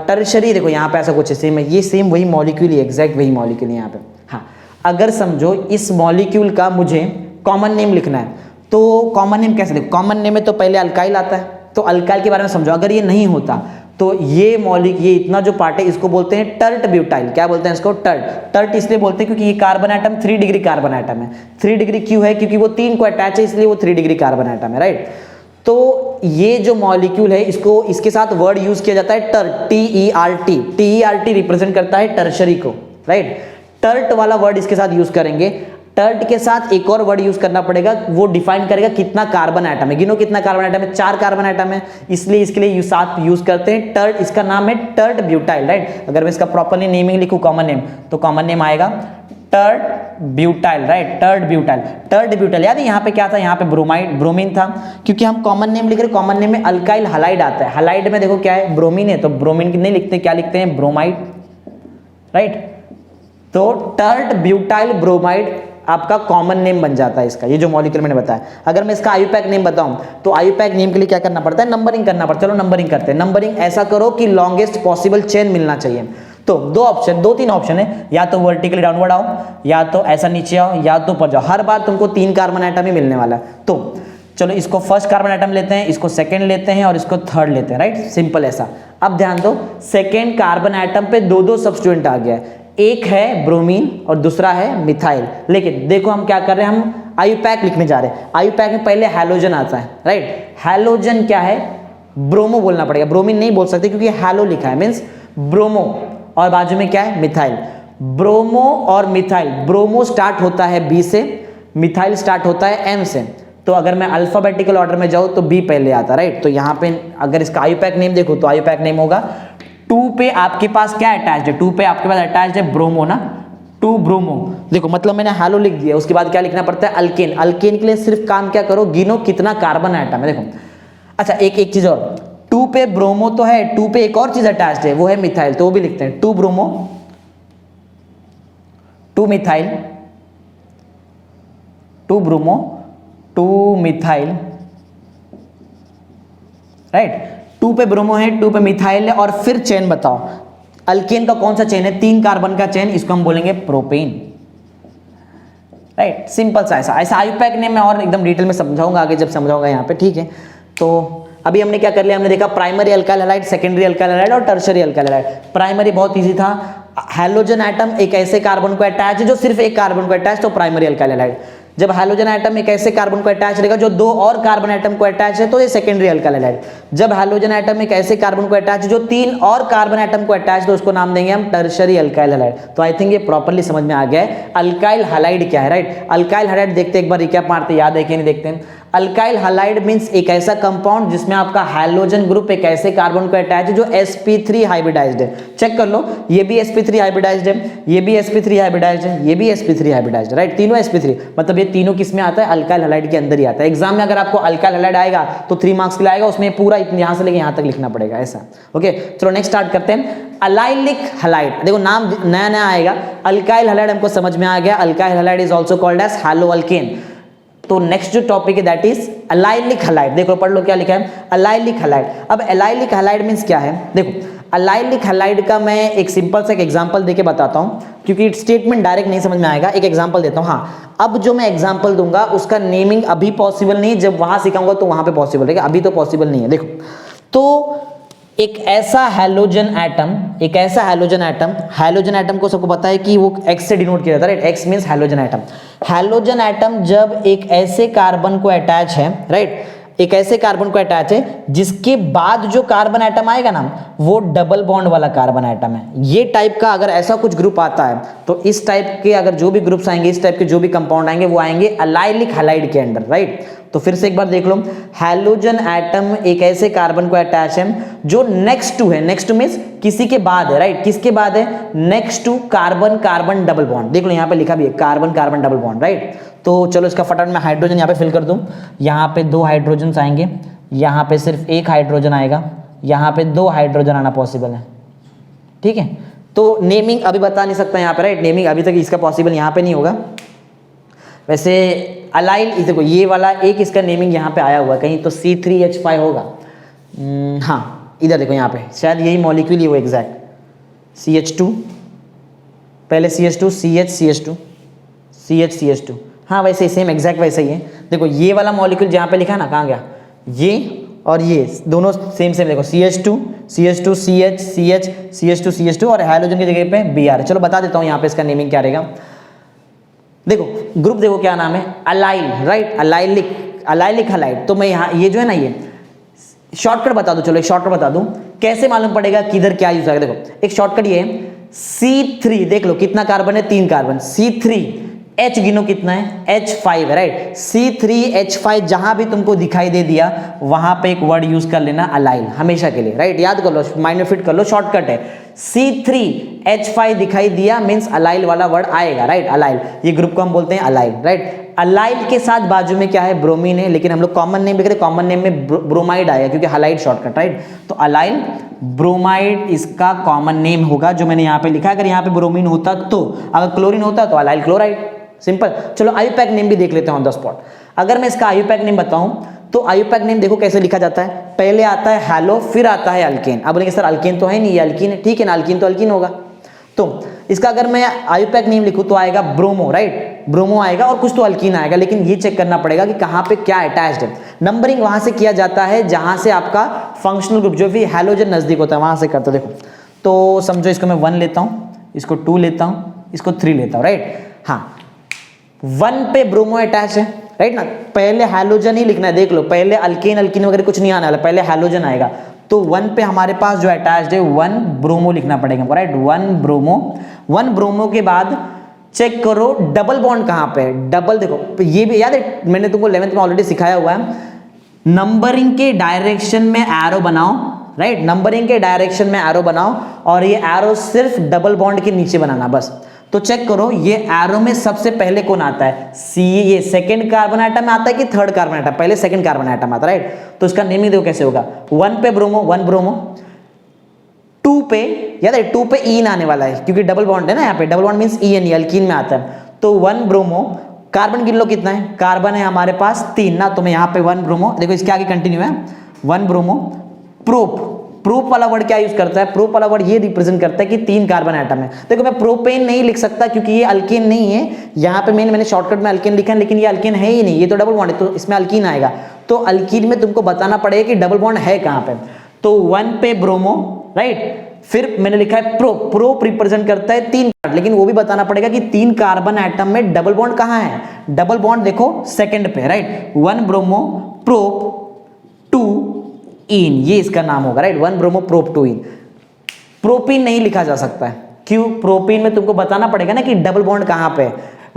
टर्शरी देखो यहाँ पे ऐसा कुछ है, सेम है, ये सेम वही मॉलिक्यूल ही, एग्जैक्ट वही मॉलिक्यूल है यहाँ पे। हाँ, अगर समझो इस मॉलिक्यूल का मुझे कॉमन नेम लिखना है, तो कॉमन नेम कैसे, देखो कॉमन नेम में तो पहले अल्काइल आता है, तो अल्काइल के बारे में समझो। अगर ये नहीं होता तो ये मॉलिक्यूल, ये इतना जो पार्ट है इसको बोलते हैं टर्ट ब्यूटाइल। क्या बोलते हैं इसको, टर्ट। टर्ट इसलिए बोलते हैं क्योंकि ये carbon atom 3 degree carbon atom है। 3 डिग्री क्यों है, क्योंकि वो 3 को अटैच है, इसलिए वो 3 डिग्री कार्बन एटम है, राइट। तो ये जो मॉलिक्यूल है इसको, इसके साथ वर्ड यूज किया जाता है टर्ट, TERT। TERT रिप्रेजेंट करता है टर्शरी को, राइट। टर्ट वाला वर्ड इसके साथ यूज करेंगे। टर्ट के साथ एक और वर्ड यूज करना पड़ेगा, वो डिफाइन करेगा कितना कार्बन एटम है। गिनो कितना कार्बन एटम है, 4 कार्बन एटम है, इसलिए इसके लिए साथ यूज करते हैं टर्ट। इसका नाम है टर्ट ब्यूटाइल, राइट। अगर मैं इसका प्रॉपरली नेमिंग लिखूं कॉमन नेम, तो कॉमन नेम आएगा tert butyl, right, tert butyl. Tert butyl याद है यहाँ पे क्या था, यहाँ पे ब्रोमाइड, ब्रोमीन था, क्योंकि हम कॉमन नेम लिख रहे, कॉमन नेम में अल्काइल हलाइड आता है। हलाइड में देखो क्या है, ब्रोमीन है, तो ब्रोमीन नहीं लिखते, क्या लिखते हैं, ब्रोमाइड, राइट। तो टर्ट ब्यूटाइल ब्रोमाइड आपका कॉमन नेम बन जाता है इसका, ये जो मॉलिक्यूल मैंने बताया। अगर मैं इसका आईयूपैक नेम बताऊं तो आईयूपैक नेम के लिए क्या करना पड़ता है, नंबरिंग करना पड़ता है। चलो नंबरिंग करते हैं। नंबरिंग ऐसा करो कि लॉन्गेस्ट पॉसिबल चेन मिलना चाहिए। तो 2-3 ऑप्शन है, या तो वर्टिकली डाउनवर्ड आओ, या तो ऐसा नीचे आओ, या तो ऊपर जाओ। हर बार तुमको 3 कार्बन एटम ही मिलने वाला है। तो चलो इसको फर्स्ट कार्बन एटम लेते हैं, इसको सेकंड लेते हैं और इसको थर्ड लेते हैं, राइट, सिंपल ऐसा। अब ध्यान दो, सेकंड कार्बन एटम पे 2 सब्स्टिट्यूएंट आ गया है, एक है ब्रोमीन और दूसरा है मिथाइल। लेकिन देखो हम क्या कर रहे हैं, हम आईयूपैक लिखने जा रहे हैं। आईयूपैक में पहले हैलोजन आता है, राइट। हैलोजन क्या है, ब्रोमो बोलना पड़ेगा, ब्रोमीन नहीं बोल सकते क्योंकि हैलो लिखा है, मीन्स ब्रोमो, और बाजू में क्या है, मिथाइल। ब्रोमो और मिथाइल, ब्रोमो स्टार्ट होता है B से, मिथाइल स्टार्ट होता है M से। तो अगर मैं अल्फाबेटिकल ऑर्डर में जाऊं तो B पहले आता, राइट। तो यहाँ पे अगर इसका आईयूपैक नेम देखो तो आईयूपैक नेम होगा 2 पे आपके पास क्या अटैच्ड है, 2 पे आपके पास अटैच्ड है ब्रोमो ना, 2 ब्रोमो, देखो मतलब मैंने हैलो लिख दिया, उसके बाद क्या लिखना पड़ता है, अल्केन। अल्केन के लिए सिर्फ काम क्या करो, गिनो कितना कार्बन एटम है। देखो अच्छा एक चीज और, 2 पे ब्रोमो तो है, 2 पे एक और चीज अटैच्ड है, वो है मिथाइल, तो वो भी लिखते हैं 2 bromo 2 methyl 2 bromo 2 methyl, right. 2 पे ब्रोमो है, 2 पे मिथाइल है, और फिर चेन बताओ अल्केन का कौन सा चेन है, 3 कार्बन का चेन, इसको हम बोलेंगे प्रोपेन, राइट। सिंपल सा ऐसा आईयूपैक ने मैं और एकदम डिटेल में समझाऊंगा आगे जब समझाऊंगा यहाँ पे, ठीक है। तो अभी हमने क्या कर लिया, हमने देखा primary alkyl halide, secondary alkyl halide और टर्शियरी अल्काइल हैलाइड। प्राइमरी बहुत इजी था, हैलोजन एटम एक ऐसे कार्बन को अटैच है जो सिर्फ एक कार्बन को अटैच, तो प्राइमरी अल्काइल हैलाइड। जब हैलोजन एटम एक ऐसे कार्बन को अटैच रहेगा जो 2 और कार्बन एटम को अटैच है, तो ये सेकेंडरी अल्काइल हैलाइड। जब हैलोजन एटम एक ऐसे कार्बन को अटैच है जो 3 और कार्बन एटम को अटैच, तो उसको नाम देंगे हम टर्शियरी अल्काइल हैलाइड। तो आई थिंक ये प्रॉपर्ली समझ में आ गया है अल्काइल हैलाइड क्या है, राइट। अल्काइल हैलाइड देखते एक बार रिकैप मारते, याद है कि नहीं देखते हैं। अल्काइल हैलाइड मींस एक ऐसा कंपाउंड जिसमें आपका हैलोजन ग्रुप एक ऐसे कार्बन को अटैच है जो sp3 हाइब्रिडाइज्ड है। चेक कर लो, ये भी sp3 हाइब्रिडाइज्ड है, ये भी sp3 हाइब्रिडाइज्ड है, ये भी sp3 हाइब्रिडाइज्ड है, राइट। तीनों sp3, मतलब ये तीनों किस में आता है, अल्काइल हैलाइड के अंदर ही आता है। एग्जाम में अगर आपको अल्काइल हैलाइड आएगा तो 3 मार्क्स के लिए आएगा, उसमें पूरा यहां से लेके यहां तक लिखना पड़ेगा, ऐसा। ओके चलो नेक्स्ट स्टार्ट करते हैं। अलाइलिक हैलाइड, देखो नाम नया नया आएगा। अल्काइल हैलाइड हमको समझ में आ गया, alkyl halide is also called as haloalkane. तो नेक्स्ट जो टॉपिक है दैट इज अलाइलिक हैलाइड। देखो पढ़ लो क्या लिखा है, अलाइलिक हैलाइड। अब अलाइलिक हैलाइड मींस क्या है, देखो अलाइलिक हैलाइड का मैं एक सिंपल सा एक एग्जांपल देके बताता हूं, क्योंकि स्टेटमेंट डायरेक्ट नहीं समझ में आएगा। एक एग्जांपल देता हूं। हाँ, अब जो मैं एग्जांपल दूंगा उसका नेमिंग अभी पॉसिबल नहीं, जब वहां सिखाऊंगा तो वहां पे पॉसिबल है, अभी तो पॉसिबल नहीं है। देखो तो एक ऐसा हैलोजन एटम, एक ऐसा हैलोजन एटम, हैलोजन एटम को सबको पता है कि वो X से डिनोट किया जाता है, right. X means halogen atom. Halogen atom जब एक ऐसे कार्बन को अटैच है, राइट, एक ऐसे कार्बन को अटैच है जिसके बाद जो कार्बन एटम आएगा ना वो डबल बॉन्ड वाला कार्बन एटम है। ये टाइप का अगर ऐसा कुछ ग्रुप आता है तो इस टाइप के अगर जो भी ग्रुप्स आएंगे, इस टाइप के जो भी कंपाउंड आएंगे वो आएंगे अलाइलिक हैलाइड के अंडर, राइट। तो फिर से एक बार देख लो, हैलोजन एटम एक ऐसे कार्बन को अटैच है जो नेक्स्ट टू है, नेक्स्ट टू मींस किसी के बाद है, राइट। किसके बाद है, next to carbon carbon double bond. देख लो यहाँ पे लिखा भी है carbon carbon double bond, right. तो चलो इसका फटाफट मैं हाइड्रोजन यहाँ पे फिल कर दूं। यहाँ पे 2 हाइड्रोजन आएंगे, यहाँ पे सिर्फ 1 हाइड्रोजन आएगा, यहाँ पे 2 हाइड्रोजन आना पॉसिबल है, ठीक है। तो नेमिंग अभी बता नहीं सकता यहाँ पे, राइट। नेमिंग अभी तक इसका पॉसिबल यहाँ पे नहीं होगा। वैसे अलाइल, देखो ये वाला एक इसका नेमिंग यहाँ पे आया हुआ कहीं, तो C3H5 होगा। हाँ इधर देखो यहाँ पे शायद यही मॉलिक्यूल ही वो एग्जैक्ट CH2, पहले CH2 CH CH2 CH CH2, हाँ वैसे ही सेम एग्जैक्ट वैसे ही है। देखो ये वाला मॉलिक्यूल जहाँ पे लिखा है ना, कहाँ गया, ये और ये दोनों सेम सेम। देखो CH2 CH2 CH CH CH2 CH2 और हैलोजन की जगह पे Br। चलो बता देता हूँ यहाँ पे इसका नेमिंग क्या रहेगा। देखो ग्रुप देखो क्या नाम है, allyl, right, allylic, allylic halide. तो मैं यहाँ ये जो है ना, ये शॉर्टकट बता दूं, चलो एक शॉर्टकट बता दूं, कैसे मालूम पड़ेगा किधर क्या यूज आएगा। देखो एक शॉर्टकट ये है, C3 देख लो कितना कार्बन है, 3 कार्बन, C3 H गिनो कितना है, H5 है, राइट। C3H5 जहां भी तुमको दिखाई दे दिया वहां पे एक वर्ड यूज कर लेना अलाइल, हमेशा के लिए, राइट। याद कर लो, माइंड में फिट कर लो, शॉर्टकट है। C3H5 दिखाई दिया मींस अलाइल वाला वर्ड आएगा, राइट, अलाइल। ये ग्रुप को हम बोलते हैं अलाइल, राइट। अलाइल के साथ बाजू में क्या है, ब्रोमीन है, लेकिन हम लोग कॉमन नेम लिख रहे, कॉमन नेम में ब्रोमाइड आएगा क्योंकि हलाइड शॉर्टकट, राइट। तो अलाइल ब्रोमाइड इसका कॉमन नेम होगा जो मैंने यहाँ पे लिखा है। अगर यहाँ पे ब्रोमीन होता तो, अगर क्लोरीन होता तो अलाइल क्लोराइड, सिंपल। चलो आईयूपैक नेम भी देख लेते हैं ऑन द स्पॉट। अगर मैं इसका आईयूपैक नेम बताऊं तो आईयूपैक नेम देखो कैसे लिखा जाता है, पहले आता है हैलो, फिर आता है अल्केन। अब बोलेंगे सर अल्केन तो है नहीं, ये अल्कीन है, ठीक है ना, अल्कीन तो अल्कीन होगा। तो इसका अगर मैं आईयूपैक नेम लिखूं तो आएगा ब्रोमो, राइट, ब्रोमो आएगा और कुछ तो अल्कीन आएगा, लेकिन ये चेक करना पड़ेगा कि कहां पे क्या अटैच्ड है। नंबरिंग वहां से किया जाता है जहां से आपका फंक्शनल ग्रुप जो भी हैलोजन नजदीक होता है वहां से करते। देखो तो समझो इसको मैं 1 लेता हूं, इसको 2 लेता हूं, इसको 3 लेता हूं, राइट। हाँ 1 पे ब्रोमो अटैच है, राइट ना, पहले हैलोजन ही लिखना है। देख लो पहले अल्केन अल्कीन वगैरह कुछ नहीं आने वाला, पहले हैलोजन आएगा। तो 1 पे हमारे पास जो अटैच्ड है 1 ब्रोमो लिखना पड़ेगा, राइट, 1 ब्रोमो। 1 ब्रोमो के बाद चेक करो डबल बॉन्ड कहां पे है, डबल। देखो ये भी याद है, मैंने तुमको 11th में ऑलरेडी सिखाया हुआ है, नंबरिंग के डायरेक्शन में एरो बनाओ, राइट, नंबरिंग के डायरेक्शन में एरो बनाओ और ये एरो सिर्फ डबल बॉन्ड के नीचे बनाना बस। तो चेक करो ये एरो में सबसे पहले कौन आता है, सी, ये सेकंड कार्बन आइटम आता है कि थर्ड कार्बन आइटम, पहले सेकंड कार्बन आइटम आता है, राइट। तो इसका नेमिंग देखो कैसे होगा, 1 पे ब्रोमो, 1 ब्रोमो, 2 पे, याद है 2 पे ईन आने वाला है क्योंकि डबल बॉन्ड है ना, यहाँ पे double bond means E N, alkene में आता है। तो 1 ब्रोमो, कार्बन गिन लो कितना है, कार्बन है हमारे पास 3 ना, तो मैं यहाँ पे 1 ब्रोमो, देखो इसके आगे कंटिन्यू है, 1 ब्रोमो प्रोप, प्रोप वाला वर्ड क्या यूज करता है, प्रोप वाला वर्ड ये रिप्रेजेंट करता है कि 3 कार्बन एटम है। देखो मैं प्रोपेन नहीं लिख सकता क्योंकि ये अल्केन नहीं है, यहाँ पे मैंने शॉर्टकट में अल्केन लिखा है, लेकिन ये अल्केन है ही नहीं, ये तो डबल बॉन्ड है, तो इसमें अल्कीन आएगा। तो अल्कीन में तुमको बताना पड़ेगा कि डबल बॉन्ड है कहाँ पे। तो 1 पे ब्रोमो, राइट, फिर मैंने लिखा है प्रोप, प्रोप रिप्रेजेंट करता है 3 कार्बन, लेकिन वो भी बताना पड़ेगा कि 3 कार्बन एटम में डबल बॉन्ड कहाँ है, डबल बॉन्ड देखो सेकंड पे, राइट, 1 ब्रोमो प्रोप 2 इन, ये इसका नाम होगा, राइट, 1 ब्रोमो प्रोप 2 इन। प्रोपीन नहीं लिखा जा सकता है, क्यों, प्रोपीन में तुमको बताना पड़ेगा ना कि डबल बॉन्ड कहाँ पे,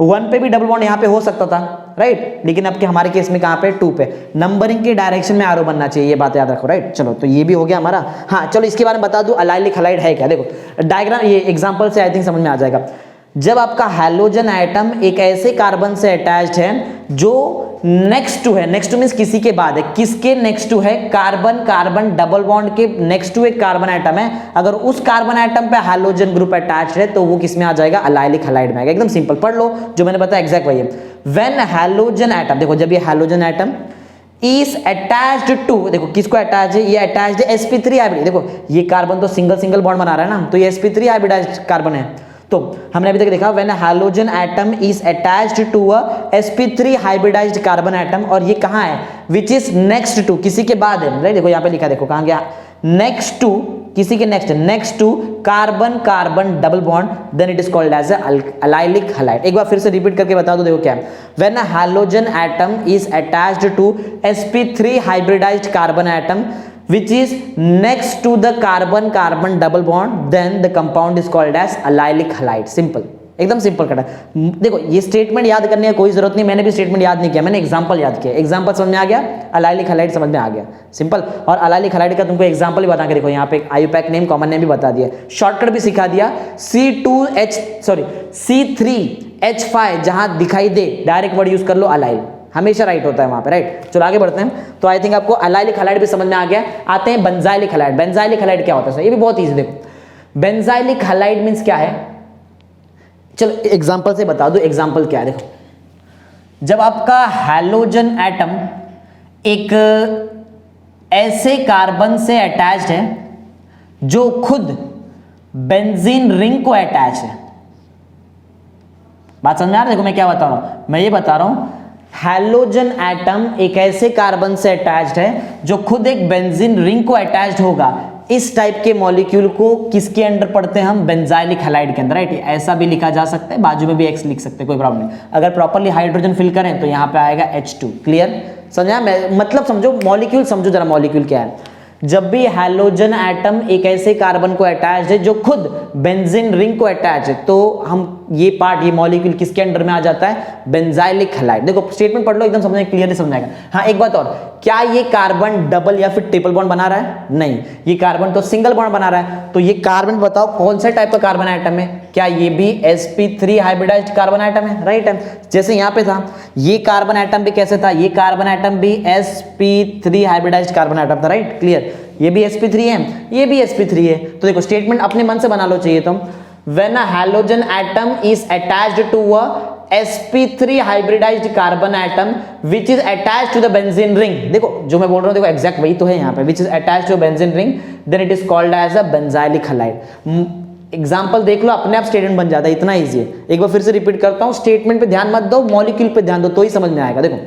1 पे भी डबल बॉन्ड यहाँ पे हो सकता था, राइट, लेकिन अब के हमारे केस में कहाँ पे, 2 पे। नंबरिंग के डायरेक्शन में आरो बनना चाहिए, ये बात याद रखो, राइट। चलो तो ये भी हो गया हमारा। हाँ चलो इसके बारे में बता दूं, अलाइलिक हलाइड है क्या, देखो डायग्राम, ये एग्जांपल से आई थिंक समझ में आ जाएगा। जब आपका हैलोजन एटम एक ऐसे कार्बन से अटैच्ड है जो नेक्स्ट टू है, नेक्स्ट टू मींस किसी के बाद है, किसके नेक्स्ट टू है, कार्बन कार्बन डबल बॉन्ड के नेक्स्ट टू एक कार्बन एटम है, अगर उस कार्बन एटम पे हैलोजन ग्रुप अटैच्ड है तो वो किस में आ जाएगा, अलाइलिक हलाइड में आएगा। एकदम सिंपल, पढ़ लो जो मैंने बताया एग्जैक्ट वही है। व्हेन हैलोजन एटम, देखो जब ये halogen atom is attached to, देखो किसको अटैच है, ये अटैच्ड है sp3 हाइब्रिड, देखो ये कार्बन तो सिंगल सिंगल बॉन्ड बना रहा है ना, तो ये sp3 हाइब्रिडाइज्ड कार्बन है। तो हमने अभी तक देखा when halogen atom is attached to a sp3 hybridized carbon atom, और ये कहाँ है, विच इज नेक्स्ट टू, किसी के बाद है, राइट, देखो यहाँ पे लिखा, देखो कहाँ गया, नेक्स्ट टू, किसी के next to carbon carbon double bond, then it is called as allylic halide. एक बार फिर से रिपीट करके बता दो, देखो क्या है, when halogen atom is attached to sp3 hybridized carbon atom which is next to the carbon carbon double bond, then the compound is called as allylic halide। Simple, एकदम सिंपल कटा। देखो ये स्टेटमेंट याद करने की कोई जरूरत नहीं, मैंने भी स्टेटमेंट याद नहीं किया, मैंने एग्जांपल याद किया, एग्जांपल समझ में आ गया, अलाइलिक हलाइड समझ में आ गया, सिंपल। और अलाइलिक हलाइड का तुमको एग्जांपल भी बता के देखो, यहाँ पे आईयूपैक नेम कॉमन नेम भी बता दिया, शॉर्टकट भी सिखा दिया, C3H5 जहां दिखाई दे डायरेक्ट वर्ड यूज कर लो, अलाइल हमेशा राइट होता है वहां पे, राइट। चलो आगे बढ़ते हैं। तो आई थिंक आपको अलाइलिक हलाइड भी समझ में आ गया। आते हैं बेंजाइलिक हलाइड। बेंजाइलिक हलाइड क्या होता है, ये भी बहुत इजी, देखो बेंजाइलिक हलाइड मींस क्या है, चलो एग्जांपल से बता दो, एग्जांपल क्या है, देखो जब आपका हैलोजन एटम एक ऐसे कार्बन से अटैच्ड है जो खुद बेंजीन रिंग को अटैच है, बात समझ आ रहा है, देखो मैं क्या बता रहा हूं, मैं ये बता रहा हूं हैलोजन एटम एक ऐसे कार्बन से अटैच्ड है जो खुद एक बेंजीन रिंग को अटैच्ड होगा, इस टाइप के मॉलिक्यूल को किसके अंडर पढ़ते हैं हम, बेंजाइलिक हलाइड के अंदर, राइट। ऐसा भी लिखा जा सकता है, बाजू में भी एक्स लिख सकते हैं, कोई प्रॉब्लम नहीं। अगर प्रॉपर्ली हाइड्रोजन फिल करें तो यहाँ पे आएगा H2, क्लियर, समझा, मतलब समझो मॉलिक्यूल, समझो जरा मॉलिक्यूल क्या है। जब भी हैलोजन एटम एक ऐसे कार्बन को अटैच है जो खुद बेंजीन रिंग को अटैच है, तो हम ये पार्ट, ये मॉलिक्यूल किसके अंडर में आ जाता है, बेंजाइलिक हलाइड। देखो स्टेटमेंट पढ़ लो, एकदम समझने क्लियरली समझ आएगा। हाँ एक बात और, क्या ये कार्बन डबल या फिर ट्रिपल बॉन्ड बना रहा है, नहीं, ये कार्बन तो सिंगल बॉन्ड बना रहा है। तो ये कार्बन बताओ कौन सा टाइप का कार्बन आइटम है, क्या ये भी sp3 हाइब्रिडाइज्ड कार्बन आइटम है, राइट है। जैसे यहाँ पे था, ये कार्बन आइटम भी कैसे था, ये कार्बन आइटम भी sp3 हाइब्रिडाइज्ड कार्बन आइटम था, राइट, क्लियर, ये भी sp3 है, ये भी sp3 है। तो देखो स्टेटमेंट अपने मन से बना लो चाहिए तुम, when a halogen atom is attached to a sp3 hybridized carbon atom which is attached to the benzene ring, देखो जो मैं बोल रहा हूं, देखो एग्जैक्ट वही तो है यहाँ पे, which is attached to benzene ring, then it is called as a benzylic halide. Example देख लो, अपने आप स्टेटमेंट बन जाता है, इतना ईजी है। एक बार फिर से रिपीट करता हूं, स्टेटमेंट पे ध्यान मत दो, मॉलिक्यूल पे ध्यान दो, तो ही समझ में आएगा। देखो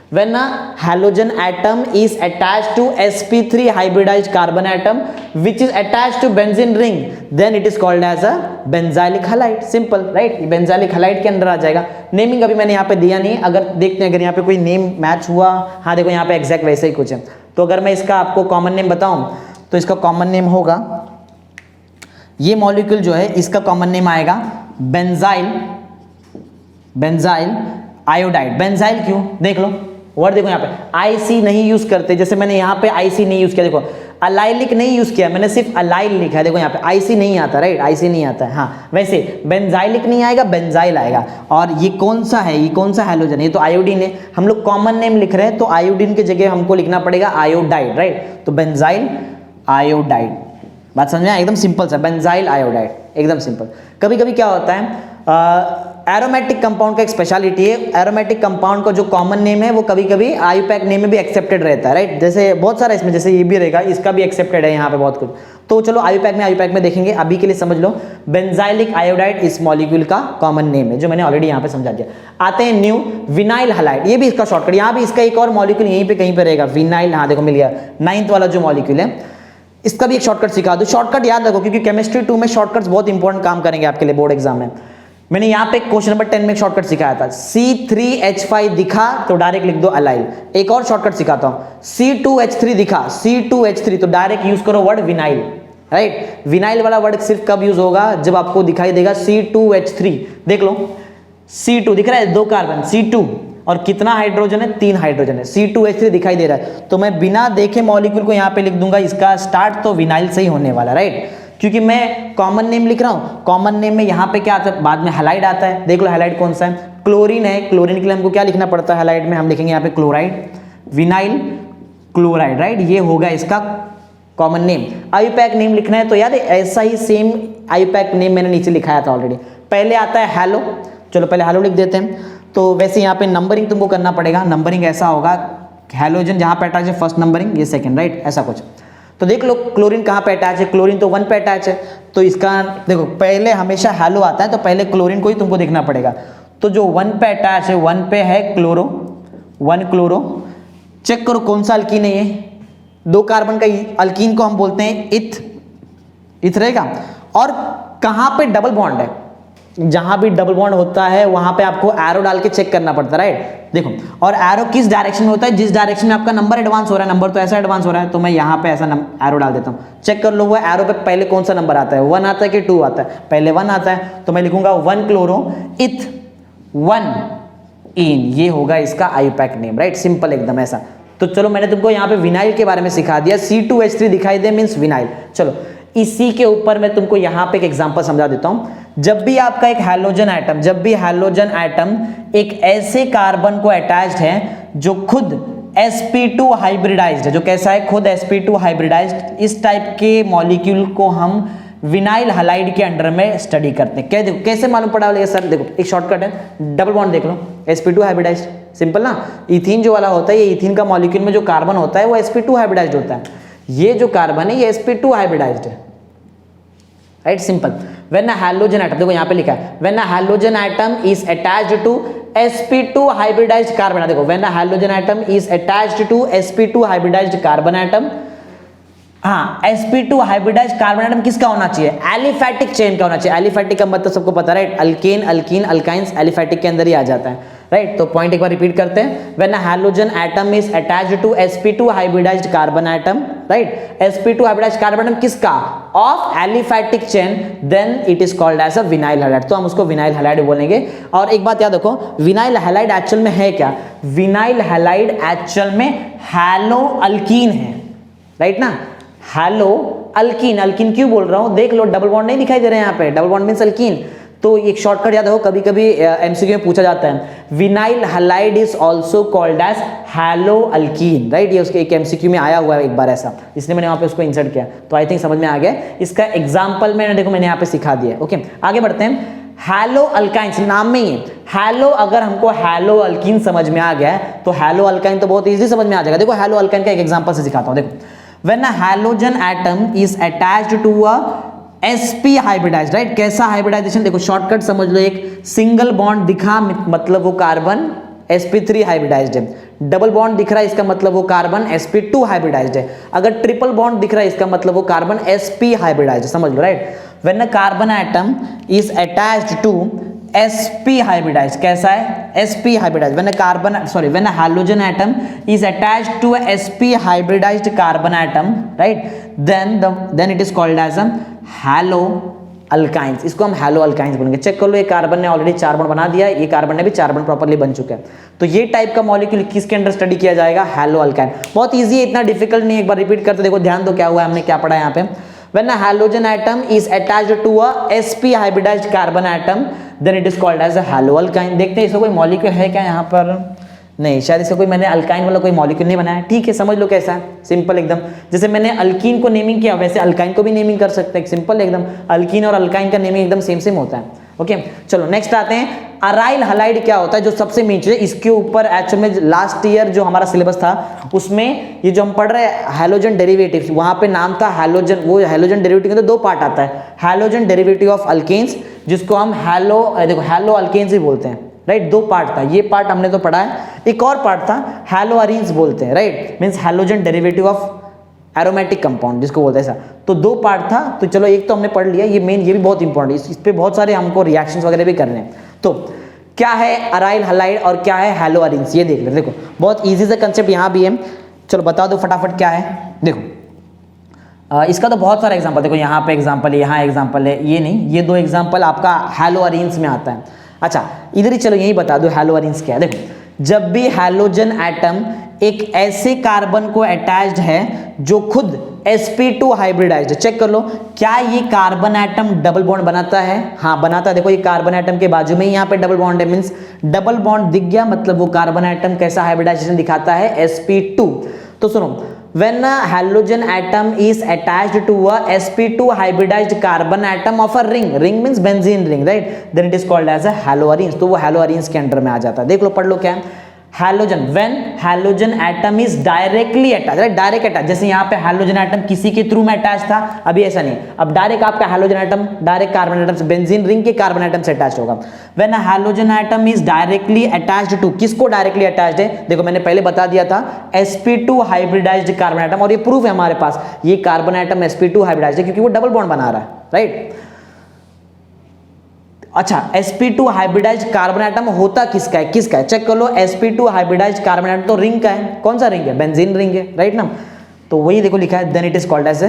when a halogen atom is attached to sp3 hybridized carbon atom which is attached to benzene ring, then it is called as a benzylic halide, simple, right। ये benzylic halide के अंदर आ जाएगा। नेमिंग अभी मैंने यहाँ पे दिया नहीं, अगर देखते हैं अगर यहाँ पे कोई नेम मैच हुआ, हाँ देखो यहाँ पे एग्जैक्ट वैसे ही कुछ है। तो अगर मैं इसका आपको कॉमन नेम बताऊं तो इसका कॉमन नेम होगा, ये मॉलिक्यूल जो है इसका कॉमन नेम आएगा बेंजाइल आयोडाइड। बेंजाइल क्यों, देख लो वर्ड, देखो यहाँ पे आईसी नहीं यूज करते, जैसे मैंने यहाँ पे आईसी नहीं यूज किया, देखो अलाइलिक नहीं यूज किया मैंने, सिर्फ अलाइल लिखा है। देखो यहाँ पे आईसी नहीं आता, राइट, आईसी नहीं आता है। हाँ वैसे बेंजाइलिक नहीं आएगा, बेंजाइल आएगा। और ये कौन सा है, ये कौन सा हैलोजन है, ये तो आयोडीन है। हम लोग कॉमन नेम लिख रहे हैं तो आयोडीन की जगह हमको लिखना पड़ेगा आयोडाइड, राइट। तो बेंजाइल आयोडाइड, बात समझ में आया? एकदम सिंपल सा, बेंजाइल आयोडाइड, एकदम सिंपल। कभी कभी क्या होता है, एरोमेटिक कंपाउंड का एक स्पेशलिटी है, एरोमेटिक कंपाउंड का जो कॉमन नेम है वो कभी कभी आईयूपैक नेम में भी एक्सेप्टेड रहता है, राइट। जैसे बहुत सारा इसमें, जैसे ये भी रहेगा, इसका भी एक्सेप्टेड है यहाँ पे बहुत कुछ। तो चलो आईयूपैक में देखेंगे, अभी के लिए समझ लो बेंजाइलिक आयोडाइड इस मॉलिक्यूल का कॉमन नेम है, जो मैंने ऑलरेडी यहाँ पे समझा दिया। आते हैं न्यू विनाइल हैलाइड, ये भी इसका शॉर्टकट, यहाँ भी इसका एक और मॉलिक्यूल यहीं पे कहीं पे रहेगा, विनाइल। हाँ देखो मिल गया, 9th वाला जो मॉलिक्यूल है, इसका भी एक शॉर्टकट सिखा दो। शॉर्टकट याद रखो क्योंकि केमिस्ट्री 2 में शॉर्टकट्स बहुत इंपॉर्टेंट काम करेंगे आपके लिए बोर्ड एग्जाम में। मैंने यहाँ पे क्वेश्चन नंबर 10 में एक शॉर्टकट सिखाया था, C3H5 दिखा तो डायरेक्ट लिख दो अलाइल। एक और शॉर्टकट सिखाता हूँ, C2H3 दिखा, C2H3 तो डायरेक्ट यूज करो वर्ड विनाइल, राइट। विनाइल वाला वर्ड सिर्फ कब यूज होगा, जब आपको दिखाई देगा C2H3। देख लो C2 दिख रहा है, 2 कार्बन C2, और कितना हाइड्रोजन है, 3 हाइड्रोजन है, C2H3 दिखाई दे रहा है। तो मैं बिना देखे मॉलिक्यूल को यहाँ पे लिख दूंगा, इसका स्टार्ट तो विनाइल से ही होने वाला, राइट। क्योंकि मैं कॉमन नेम लिख रहा हूँ, कॉमन नेम में यहाँ पे क्या आता है, बाद में हैलाइड आता है। देख लो हैलाइड कौन सा है, क्लोरीन है। क्लोरीन के लिए हमको क्या लिखना पड़ता है हैलाइड में, हम लिखेंगे यहाँ पे क्लोराइड, विनाइल क्लोराइड, राइट। ये होगा इसका कॉमन नेम। आईयूपैक नेम लिखना है तो याद है ऐसा ही सेम आईयूपैक नेम मैंने नीचे लिखाया था ऑलरेडी। पहले आता है हैलो, चलो पहले हैलो लिख देते हैं। तो वैसे यहाँ पे नंबरिंग तुमको करना पड़ेगा, नंबरिंग ऐसा होगा, हैलोजन जहाँ पे अटैच है फर्स्ट नंबरिंग, ये सेकंड, राइट, ऐसा कुछ। तो देख लो क्लोरीन कहाँ पे अटैच है, क्लोरीन तो 1 पे अटैच है, तो इसका देखो पहले हमेशा हैलो आता है तो पहले क्लोरीन को ही तुमको देखना पड़ेगा। तो जो 1 पे अटैच है, 1 पे है क्लोरो, 1 क्लोरो। चेक करो कौन सा अल्कीन है, ये 2 कार्बन का अल्कीन को हम बोलते हैं इथ रहेगा। और कहाँ पे डबल बॉन्ड है, जहां भी डबल बॉन्ड होता है वहां पे आपको एरो डाल के चेक करना पड़ता है, राइट। देखो और एरो किस डायरेक्शन में होता है, जिस डायरेक्शन में आपका नंबर एडवांस हो रहा है, नंबर तो ऐसा एडवांस हो रहा है, तो मैं यहाँ पे ऐसा एरो डाल देता हूँ। चेक कर लो वो एरो पे पहले कौन सा नंबर आता है, 1 आता है कि 2 आता है, पहले 1 आता है, तो मैं लिखूंगा 1 क्लोरो इथ 1 इन, ये होगा इसका आईयूपैक नेम, राइट, सिंपल एकदम ऐसा। तो चलो मैंने तुमको यहाँ पे विनाइल के बारे में सिखा दिया, C2H3 दिखाई दे मीन्स विनाइल। चलो इसी के ऊपर मैं तुमको यहाँ पे एक एग्जांपल समझा देता हूँ। जब भी आपका एक हैलोजन एटम, जब भी हैलोजन एटम एक ऐसे कार्बन को अटैच्ड है जो खुद sp2 हाइब्रिडाइज्ड है, जो कैसा है, खुद sp2 हाइब्रिडाइज्ड, इस टाइप के मॉलिक्यूल को हम विनाइल हैलाइड के अंडर में स्टडी करते हैं। क्या देखो कैसे मालूम पड़ा बोले सर, देखो एक शॉर्टकट है, डबल बॉन्ड देख लो, sp2 हाइब्रिडाइज्ड, सिंपल ना। इथीन जो वाला होता है, ये इथीन का मॉलिक्यूल में जो कार्बन होता है वो sp2 हाइब्रिडाइज्ड होता है, ये जो कार्बन है ये sp2 हाइब्रिडाइज्ड है, right, simple. When a halogen atom, देखो यहाँ पे लिखा है, when a halogen atom is attached to sp2 hybridized carbon, देखो when a halogen atom is attached to sp2 hybridized carbon atom. हाँ, sp2 हाइब्रिडाइज्ड कार्बन एटम किसका होना चाहिए, एलिफैटिक चेन का होना चाहिए। एलिफैटिक का मतलब सबको पता है, right, alkane, alkyne, alkynes aliphatic के अंदर ही आ जाता है, राइट। तो पॉइंट एक बार रिपीट करते हैं, when a halogen atom is attached to sp2 hybridized carbon atom, right, sp2 hybridized carbon atom किसका, of aliphatic chain, then it is called as a vinyl halide. तो हम उसको विनाइल हैलाइड बोलेंगे। और एक बात याद रखो, विनाइल हैलाइड एक्चुअल में है क्या, विनाइल हैलाइड एक्चुअल में हैलो अल्कीन है, राइट ना, हैलो अल्कीन। अल्कीन क्यों बोल रहा हूं, देख लो डबल बॉन्ड नहीं दिखाई दे रहे हैं यहाँ पे, डबल बॉन्ड मींस अल्कीन। तो एक शॉर्टकट याद रखो, कभी कभी एमसीक्यू में पूछा जाता है, vinyl halide is also called as halo alkene, right. ये उसके एक एमसीक्यू में आया हुआ है एक बार ऐसा, इसलिए मैंने वहां पे उसको इंसर्ट किया, तो आई थिंक समझ में आ गया। इसका एग्जाम्पल मैंने देखो मैंने यहाँ पे सिखा दिया, ओके। आगे बढ़ते हैं, हैलो अल्काइंस नाम में ही है, हैलो, अगर हमको हैलो अल्कीन समझ में आ गया है तो हैलो अल्काइन तो बहुत इजी समझ में आ जाएगा। देखो हैलो अल्काइन का एक एग्जाम्पल से सिखाता हूँ, देखो when a halogen atom is attached to a sp hybridized, right, कैसा हाइब्रिडाइजेशन, देखो शॉर्टकट समझ लो, एक सिंगल बॉन्ड दिखा मतलब वो कार्बन sp3 हाइब्रिडाइज्ड है, डबल बॉन्ड दिख रहा है इसका मतलब वो कार्बन sp2 हाइब्रिडाइज्ड है, अगर ट्रिपल बॉन्ड दिख रहा है इसका मतलब वो कार्बन sp हाइब्रिडाइज्ड, समझ लो, right. when a carbon atom is attached to sp hybridized, कैसा है, sp hybridized, when a halogen atom is attached to a sp hybridized carbon atom, right, then it is called as a halo alkynes, इसको हम hello alkynes बोलेंगे। Check कर लो, ये carbon ने already 4 bond बना दिया, ये कार्बन ने भी 4 बॉन्ड प्रॉपर्ली बन चुका है। तो ये टाइप का मॉलिक्यूल किसके अंडर स्टडी किया जाएगा? Hello alkyne. बहुत इजी है, इतना डिफिकल्ट नहीं है, एक बार रिपीट करते देखो, ध्यान दो क्या हुआ, हमने क्या पढ़ा यहाँ पे। When a halogen atom is attached to a sp hybridized carbon atom, then it is called as a haloalkyne। देखते हैं इसका कोई मॉलिक्यूल है क्या यहाँ पर? नहीं, शायद इसका कोई मैंने अल्काइन वाला कोई मॉलिक्यूल नहीं बनाया। ठीक है, समझ लो कैसा है, सिंपल एकदम। जैसे मैंने अल्कीन को नेमिंग किया, वैसे अल्काइन को भी नेमिंग कर सकते हैं, सिंपल एकदम। अल्कीन और अल्काइन का नेमिंग एकदम सेम सेम होता है। ओके चलो नेक्स्ट आते हैं, अराइल हलाइड क्या होता है, जो सबसे मेन चीज है। इसके ऊपर एक्चुअल में लास्ट ईयर जो हमारा सिलेबस था उसमें ये जो हम पढ़ रहे हैं हैलोजन डेरिवेटिव्स, वहां पे नाम था हैलोजन। वो हैलोजन डेरिवेटिव के अंदर 2 पार्ट आता है, हैलोजन डेरिवेटिव ऑफ अल्केन्स, जिसको हम देखो हैलो अल्केन्स ही बोलते हैं, राइट। 2 पार्ट था, ये पार्ट हमने तो पढ़ा है। एक और पार्ट था हैलो अरीन्स बोलते हैं, right, means halogen derivative of aromatic compound जिसको बोलते हैं ऐसा। तो 2 पार्ट था, तो चलो एक तो हमने पढ़ लिया, ये मेन, ये भी बहुत इंपॉर्टेंट है, इस पे बहुत सारे हमको रिएक्शंस वगैरह भी करने हैं। तो क्या है अराइल हलाइड और क्या है हैलो अरीन्स, ये देख ले। देखो बहुत इजी सा कंसेप्ट यहाँ भी है, चलो बता दो फटाफट क्या है। देखो इसका तो बहुत सारा एग्जांपल, देखो यहाँ पे एग्जांपल है, यहाँ एग्जांपल है, ये नहीं, ये 2 एग्जांपल आपका हैलो अरीन्स में आता है। अच्छा इधर ही चलो यही बता दो हैलो अरीन्स क्या है। देखो जब भी हैलोजन एटम एक ऐसे कार्बन को अटैच्ड है जो खुद sp2 हाइब्रिडाइज्ड, चेक कर लो क्या ये कार्बन एटम डबल बॉन्ड बनाता है? हाँ बनाता है। देखो ये कार्बन एटम के बाजू में ही यहाँ पे डबल बॉन्ड है, मींस डबल बॉन्ड दिख गया, मतलब वो कार्बन एटम कैसा हाइब्रिडाइजेशन दिखाता है? sp2। तो सुनो, when a halogen atom is attached to a sp2 hybridized carbon atom of a ring means benzene ring, right, then it is called as a haloarenes। तो वो haloarenes के under में आ जाता है। देख लो, पढ़ लो क्या है halogen. When halogen atom is directly attach, right, direct attach, जैसे यहाँ पे हैलोजन एटम किसी के थ्रू में अटैच था, अभी ऐसा नहीं, अब डायरेक्ट आपका halogen atom direct carbon atom से, बेंजीन रिंग के कार्बन एटम से अटैच होगा। When halogen atom is directly attached to, किसको डायरेक्टली अटैच्ड है? देखो मैंने पहले बता दिया था sp2 हाइब्रिडाइज्ड कार्बन एटम, और ये प्रूफ है हमारे पास, ये कार्बन एटम sp2 हाइब्रिडाइज्ड है क्योंकि वो डबल बॉन्ड बना रहा है, राइट। अच्छा sp2 हाइब्रिडाइज्ड कार्बन एटम होता किसका है? किसका है? चेक कर लो, sp2 हाइब्रिडाइज्ड कार्बन एटम तो रिंग का है। कौन सा रिंग है? बेंजीन रिंग है, राइट ना। तो वही देखो लिखा है, then it is called as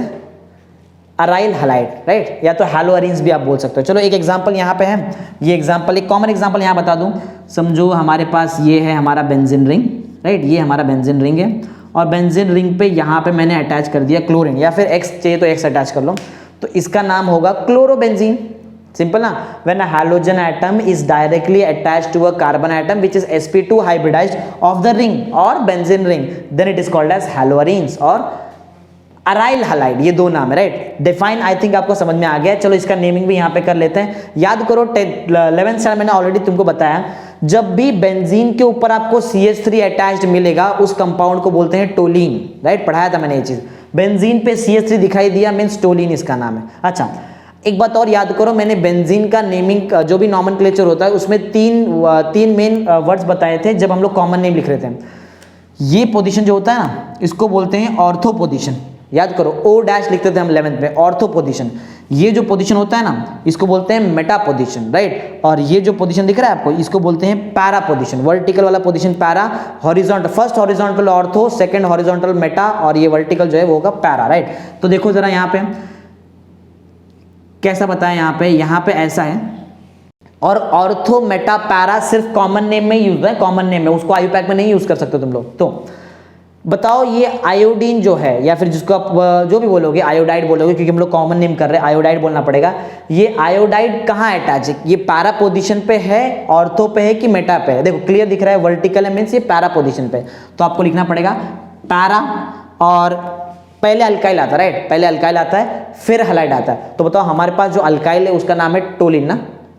aryl halide, right, या तो हैलो अरीन्स भी आप बोल सकते हो। चलो एक एग्जांपल यहाँ पे है, ये एग्जांपल एक कॉमन एग्जांपल यहाँ बता दूं। समझो हमारे पास ये है हमारा बेंजीन रिंग, राइट, ये हमारा बेंजीन रिंग है, और बेंजीन रिंग पे यहाँ पे मैंने अटैच कर दिया क्लोरीन, या फिर एक्स चाहिए तो एक्स अटैच कर लो, तो इसका नाम होगा क्लोरोबेंजीन। सिंपल ना। When a halogen atom is directly attached to a carbon atom which is sp2 hybridized of the ring और benzene ring, then it is called as haloarenes और अराइल हलाइड, ये 2 नाम है, राइट। डिफाइन आई थिंक आपको समझ में आ गया। चलो इसका नेमिंग भी यहाँ पे कर लेते हैं। याद करो 11th स्टैंडर्ड मैंने ऑलरेडी तुमको बताया, जब भी बेंजीन के ऊपर आपको CH3 अटैच्ड मिलेगा उस कंपाउंड को बोलते हैं टोलीन, राइट, पढ़ाया था मैंने ये चीज। बेंजीन पे CH3 दिखाई दिया मींस टोलीन इसका नाम है। अच्छा एक बात और याद करो, मैंने बेंजीन का नेमिंग जो भी नॉमेनक्लेचर होता है उसमें तीन मेन वर्ड्स बताए थे जब हम लोग कॉमन नेम लिख रहे थे। ये पोजीशन जो होता है ना, इसको बोलते हैं ऑर्थो पोजीशन। याद करो, O' लिखते थे हम 11th में, ऑर्थो पोजीशन। ये जो पोजीशन होता है ना, इसको बोलते हैं मेटा पोजीशन, राइट। और ये जो पोजीशन दिख रहा है आपको, इसको बोलते हैं पैरा पोजीशन। वर्टिकल वाला position para, horizontal, first horizontal ortho, second horizontal Meta, और ये वर्टिकल जो है वो होगा पैरा, राइट। तो देखो जरा यहाँ पे कैसा बताया, यहाँ पे ऐसा है, और ऑर्थो मेटा पैरा सिर्फ कॉमन नेम में यूज है, कॉमन नेम में, उसको आयुपैक में नहीं यूज कर सकते तुम लोग। तो बताओ ये आयोडीन जो है, या फिर जिसको आप जो भी बोलोगे आयोडाइड बोलोगे, क्योंकि हम लोग कॉमन नेम कर रहे हैं, आयोडाइड बोलना पड़ेगा। ये आयोडाइड कहाँ अटैच है? ये पैरा पोजीशन पे है, ऑर्थो पे है कि मेटा पे है? देखो क्लियर दिख रहा है, वर्टिकल है मींस ये पैरा पोजीशन पे, तो आपको लिखना पड़ेगा पैरा, और पहले अल्काइल आता है, राइट, पहले अल्काइल आता है फिर हलाइड आता है। तो बताओ हमारे पास जो अल्काइल है उसका नाम है टोलिन ना,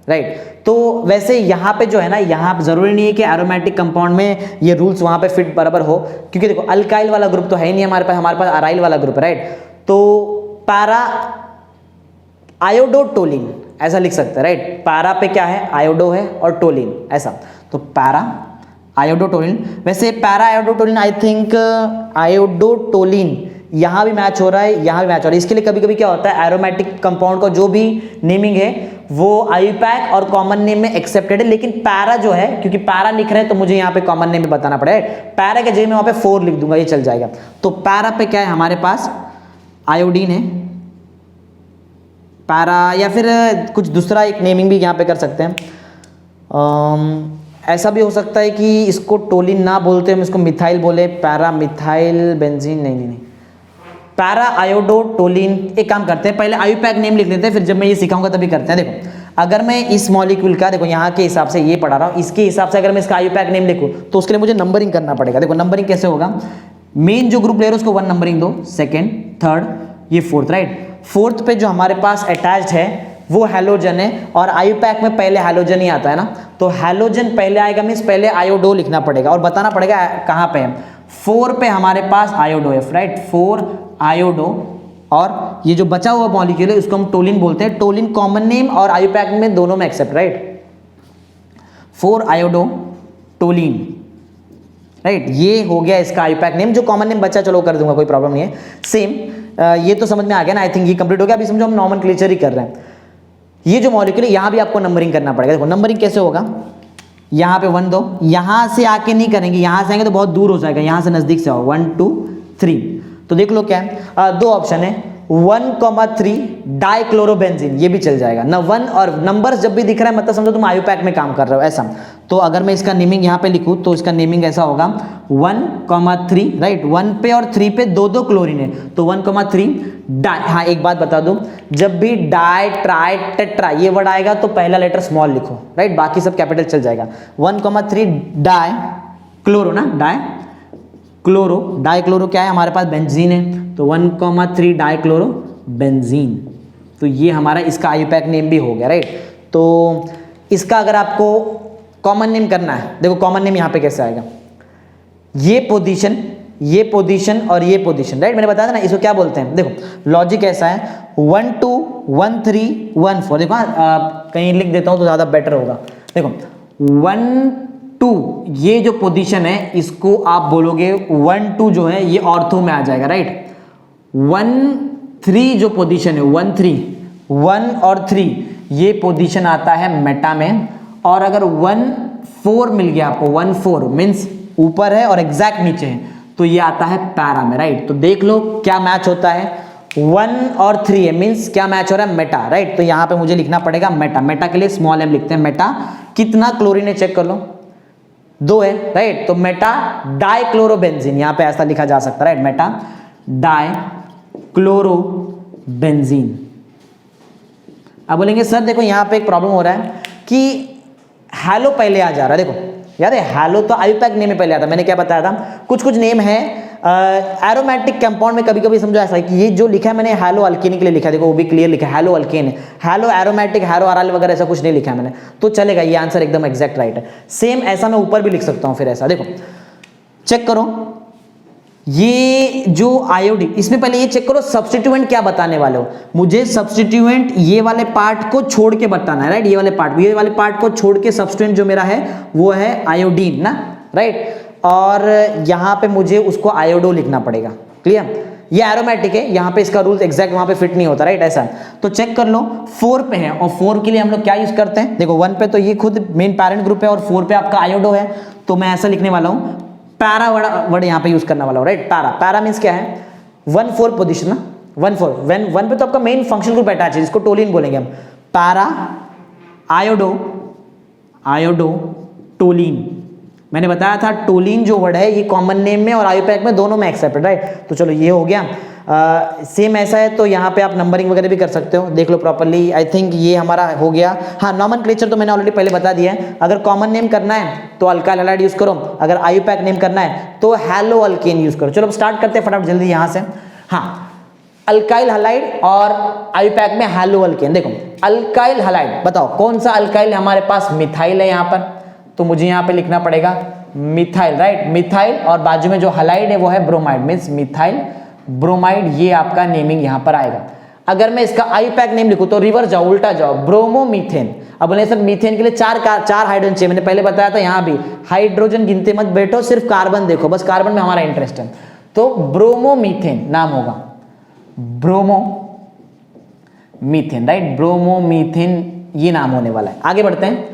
राइट। तो वैसे यहाँ पे जो है ना, यहाँ पे जरूरी नहीं है कि एरोमेटिक कंपाउंड में ये रूल्स वहाँ पे फिट बराबर हो, क्योंकि देखो अल्काइल वाला ग्रुप तो है ही नहीं हमारे पास अराइल वाला ग्रुप है, राइट। तो पैरा आयोडो टोलिन ऐसा लिख सकते हैं, राइट। पैरा पे क्या है? आयोडो है और टोलिन, ऐसा। तो पैरा आयोडोटोलिन, वैसे पैरा आयोडोटोलिन आई थिंक आयोडोटोलिन यहाँ भी मैच हो रहा है, यहाँ भी मैच हो रहा है। इसके लिए कभी कभी क्या होता है, एरोमेटिक कंपाउंड का जो भी नेमिंग है वो आयुपैक और कॉमन नेम में एक्सेप्टेड है, लेकिन पैरा जो है, क्योंकि पैरा लिख रहे हैं तो मुझे यहाँ पे कॉमन नेम में बताना पड़ेगा। पैरा के जगह में वहाँ पे 4 लिख दूंगा, ये चल जाएगा। तो पैरा पे क्या है हमारे पास? आयोडीन है, पैरा, या फिर कुछ दूसरा एक नेमिंग भी यहाँ पे कर सकते हैं। ऐसा भी हो सकता है कि इसको टोलिन ना बोलते हम इसको मिथाइल बोले, पैरा मिथाइल बेंजीन, नहीं, पैरा आयोडो टोलिन। एक काम करते हैं, पहले आयुपैक नेम लिख लेते हैं, फिर जब मैं ये सिखाऊंगा तभी करते हैं। देखो अगर मैं इस मॉलिक्यूल का, देखो यहाँ के हिसाब से ये पढ़ा रहा हूँ, इसके हिसाब से अगर मैं इसका आयुपैक नेम लिखूँ तो उसके लिए मुझे नंबरिंग करना पड़ेगा। देखो नंबरिंग कैसे होगा, मेन जो ग्रुप ले रहे हो उसको 1 नंबरिंग दो, सेकेंड, थर्ड, ये फोर्थ, राइट। फोर्थ पे जो हमारे पास अटैच्ड है वो हैलोजन है, और आयुपैक में पहले हैलोजन ही आता है ना, तो हैलोजन पहले आएगा, मीन्स पहले आयोडो लिखना पड़ेगा और बताना पड़ेगा कहाँ पे है। 4 पे हमारे पास आयोडो है, राइट, 4 आयोडो, और ये जो बचा हुआ मॉलिक्यूल है उसको हम टोलिन बोलते हैं। टोलिन कॉमन नेम और आयुपैक में दोनों में accept, right, 4 iodo toluene, right. ये हो गया इसका आयुपैक नेम। जो कॉमन नेम बचा चलो कर दूंगा, कोई प्रॉब्लम नहीं है। सेम ये तो समझ में आ गया ना, आई थिंक ये कंप्लीट हो गया। अभी समझो हम नॉमेनक्लेचर ही कर रहे हैं। ये जो मॉलिक्यूल है यहाँ भी आपको नंबरिंग करना पड़ेगा। देखो नंबरिंग कैसे होगा, यहाँ पे 1 दो, यहाँ से आके नहीं करेंगे, यहाँ से आएंगे तो बहुत दूर हो जाएगा, यहाँ से नजदीक से आओ, 1 2 3। तो देख लो क्या है, 2 ऑप्शन है, 1,3 डाइक्लोरोबेंजीन, ये भी चल जाएगा ना। 1 और नंबर्स जब भी दिख रहा है मतलब समझो तुम आयुपैक में काम कर रहे हो ऐसा। तो अगर मैं इसका नेमिंग यहाँ पे लिखूँ तो इसका नेमिंग ऐसा होगा 1,3, राइट, 1 पे और 3 पे 2 क्लोरीन है, तो 1,3 डाई। हाँ एक बात बता दूं, जब भी डाई ट्राई टेट्रा ये वर्ड आएगा तो पहला लेटर स्मॉल लिखो, राइट, बाकी सब कैपिटल चल जाएगा। 1,3 डाई क्लोरो ना, डाई क्लोरो क्या है हमारे पास, बेंजीन है, तो 1,3 डाई क्लोरो बेंजीन। तो ये हमारा इसका आयुपैक नेम भी हो गया, राइट। तो इसका अगर आपको कॉमन नेम करना है, देखो कॉमन नेम यहाँ पे कैसे आएगा, ये पोजीशन और ये पोजीशन, राइट, मैंने बताया था ना इसको क्या बोलते हैं। देखो लॉजिक ऐसा है, 1 2 1 3 1 4। देखो कहीं लिख देता हूँ तो ज़्यादा बेटर होगा। देखो 1 2 ये जो पोजीशन है इसको आप बोलोगे 1 2 जो है ये ऑर्थो में आ जाएगा, राइट। 1 3 जो पोजीशन है 1 3 1 और 3 ये पोजीशन आता है मेटा में, और अगर 1 4 मिल गया आपको, 1 4 मीन्स ऊपर है और एग्जैक्ट नीचे है, तो ये आता है पैरा में, राइट। तो देख लो क्या मैच होता है, 1 और 3 है, मीन्स क्या मैच हो रहा है, मेटा, राइट। तो यहाँ पे मुझे लिखना पड़ेगा मेटा। मेटा के लिए स्मॉल एम लिखते हैं, मेटा। कितना क्लोरीन है चेक कर लो, 2 है, राइट। तो मेटा डाइक्लोरोबेंजीन, यहाँ पे ऐसा लिखा जा सकता है, राइट, मेटा डाइक्लोरोबेंजीन। अब बोलेंगे सर देखो यहाँ पे एक प्रॉब्लम हो रहा है कि हैलो पहले आ जा रहा है। देखो याद है हैलो तो आयुपैक नेम में पहले आता है, मैंने क्या बताया था, कुछ नेम है एरोमेटिक कंपाउंड में कभी कभी समझो ऐसा है कि ये जो लिखा है मैंने हैलो अल्केन के लिए लिखा है, देखो वो भी क्लियर लिखा है, हैलो अल्केन है, हैलो एरोमेटिक, हैलो अराल वगैरह ऐसा कुछ नहीं लिखा है मैंने, तो चलेगा, ये आंसर एकदम एग्जैक्ट राइट है। सेम ऐसा मैं ऊपर भी लिख सकता हूँ, फिर ऐसा देखो चेक करो, ये जो आयोडीन, इसमें पहले ये चेक करो सब्स्टिट्यूएंट क्या बताने वाले हो, मुझे सब्स्टिट्यूएंट ये वाले पार्ट को छोड़ के बताना है, राइट। ये वाले पार्ट को छोड़ के सब्स्टिट्यूएंट जो मेरा है वो है आयोडीन ना, राइट। और यहाँ पे मुझे उसको आयोडो लिखना पड़ेगा, क्लियर। ये एरोमेटिक है, यहाँ पे इसका रूल एग्जैक्ट वहां पे फिट नहीं होता, राइट, ऐसा। तो चेक कर लो 4 पे है, और 4 के लिए हम लोग क्या यूज करते हैं, देखो 1 पे तो ये खुद मेन पैरेंट ग्रुप है और 4 पे आपका आयोडो है, तो मैं ऐसा लिखने वाला हूँ, पैरा वर्ड यहाँ पे यूज करने वाला हूँ, राइट। पैरा मीन्स क्या है, 1,4 पोजीशन ना, 1,4 1 पे तो आपका मेन फंक्शनल ग्रुप अटैच है, जिसको टोलिन बोलेंगे हम, पैरा आयोडो टोलिन। मैंने बताया था टोलिन जो वर्ड है ये कॉमन नेम में और आयुपैक में दोनों में एक्सेप्टेड, राइट। तो चलो ये हो गया। सेम ऐसा है तो यहाँ पे आप नंबरिंग वगैरह भी कर सकते हो, देख लो प्रॉपर्ली। आई थिंक ये हमारा हो गया। हाँ, नॉमेनक्लेचर तो मैंने ऑलरेडी पहले बता दिया है, अगर कॉमन नेम करना है तो अल्काइल हैलाइड यूज करो, अगर आयुपैक नेम करना है तो हैलो अल्केन यूज करो। चलो अब स्टार्ट करते हैं फटाफट जल्दी यहाँ से। हाँ, अल्काइल हैलाइड और आयुपैक में हैलो अल्केन। देखो अल्काइल हैलाइड बताओ कौन सा अल्काइल हमारे पास, मिथाइल है यहाँ पर, तो मुझे यहाँ पे लिखना पड़ेगा मिथाइल, राइट, मिथाइल, और बाजू में जो हैलाइड है वो है ब्रोमाइड, मीन्स मिथाइल ब्रोमाइड, ये आपका नेमिंग यहाँ पर आएगा। अगर मैं इसका आयुपैक नेम लिखूं तो रिवर्स जाओ, उल्टा जाओ, ब्रोमोमीथेन। अब बोले सर मीथेन के लिए चार हाइड्रोजन चाहिए, मैंने पहले बताया था, यहाँ भी हाइड्रोजन गिनते मत बैठो, सिर्फ कार्बन देखो, बस कार्बन में हमारा इंटरेस्ट है। तो ब्रोमोमीथेन नाम होगा, ब्रोमोमीथेन, राइट, ब्रोमोमीथेन ये नाम होने वाला है। आगे बढ़ते हैं,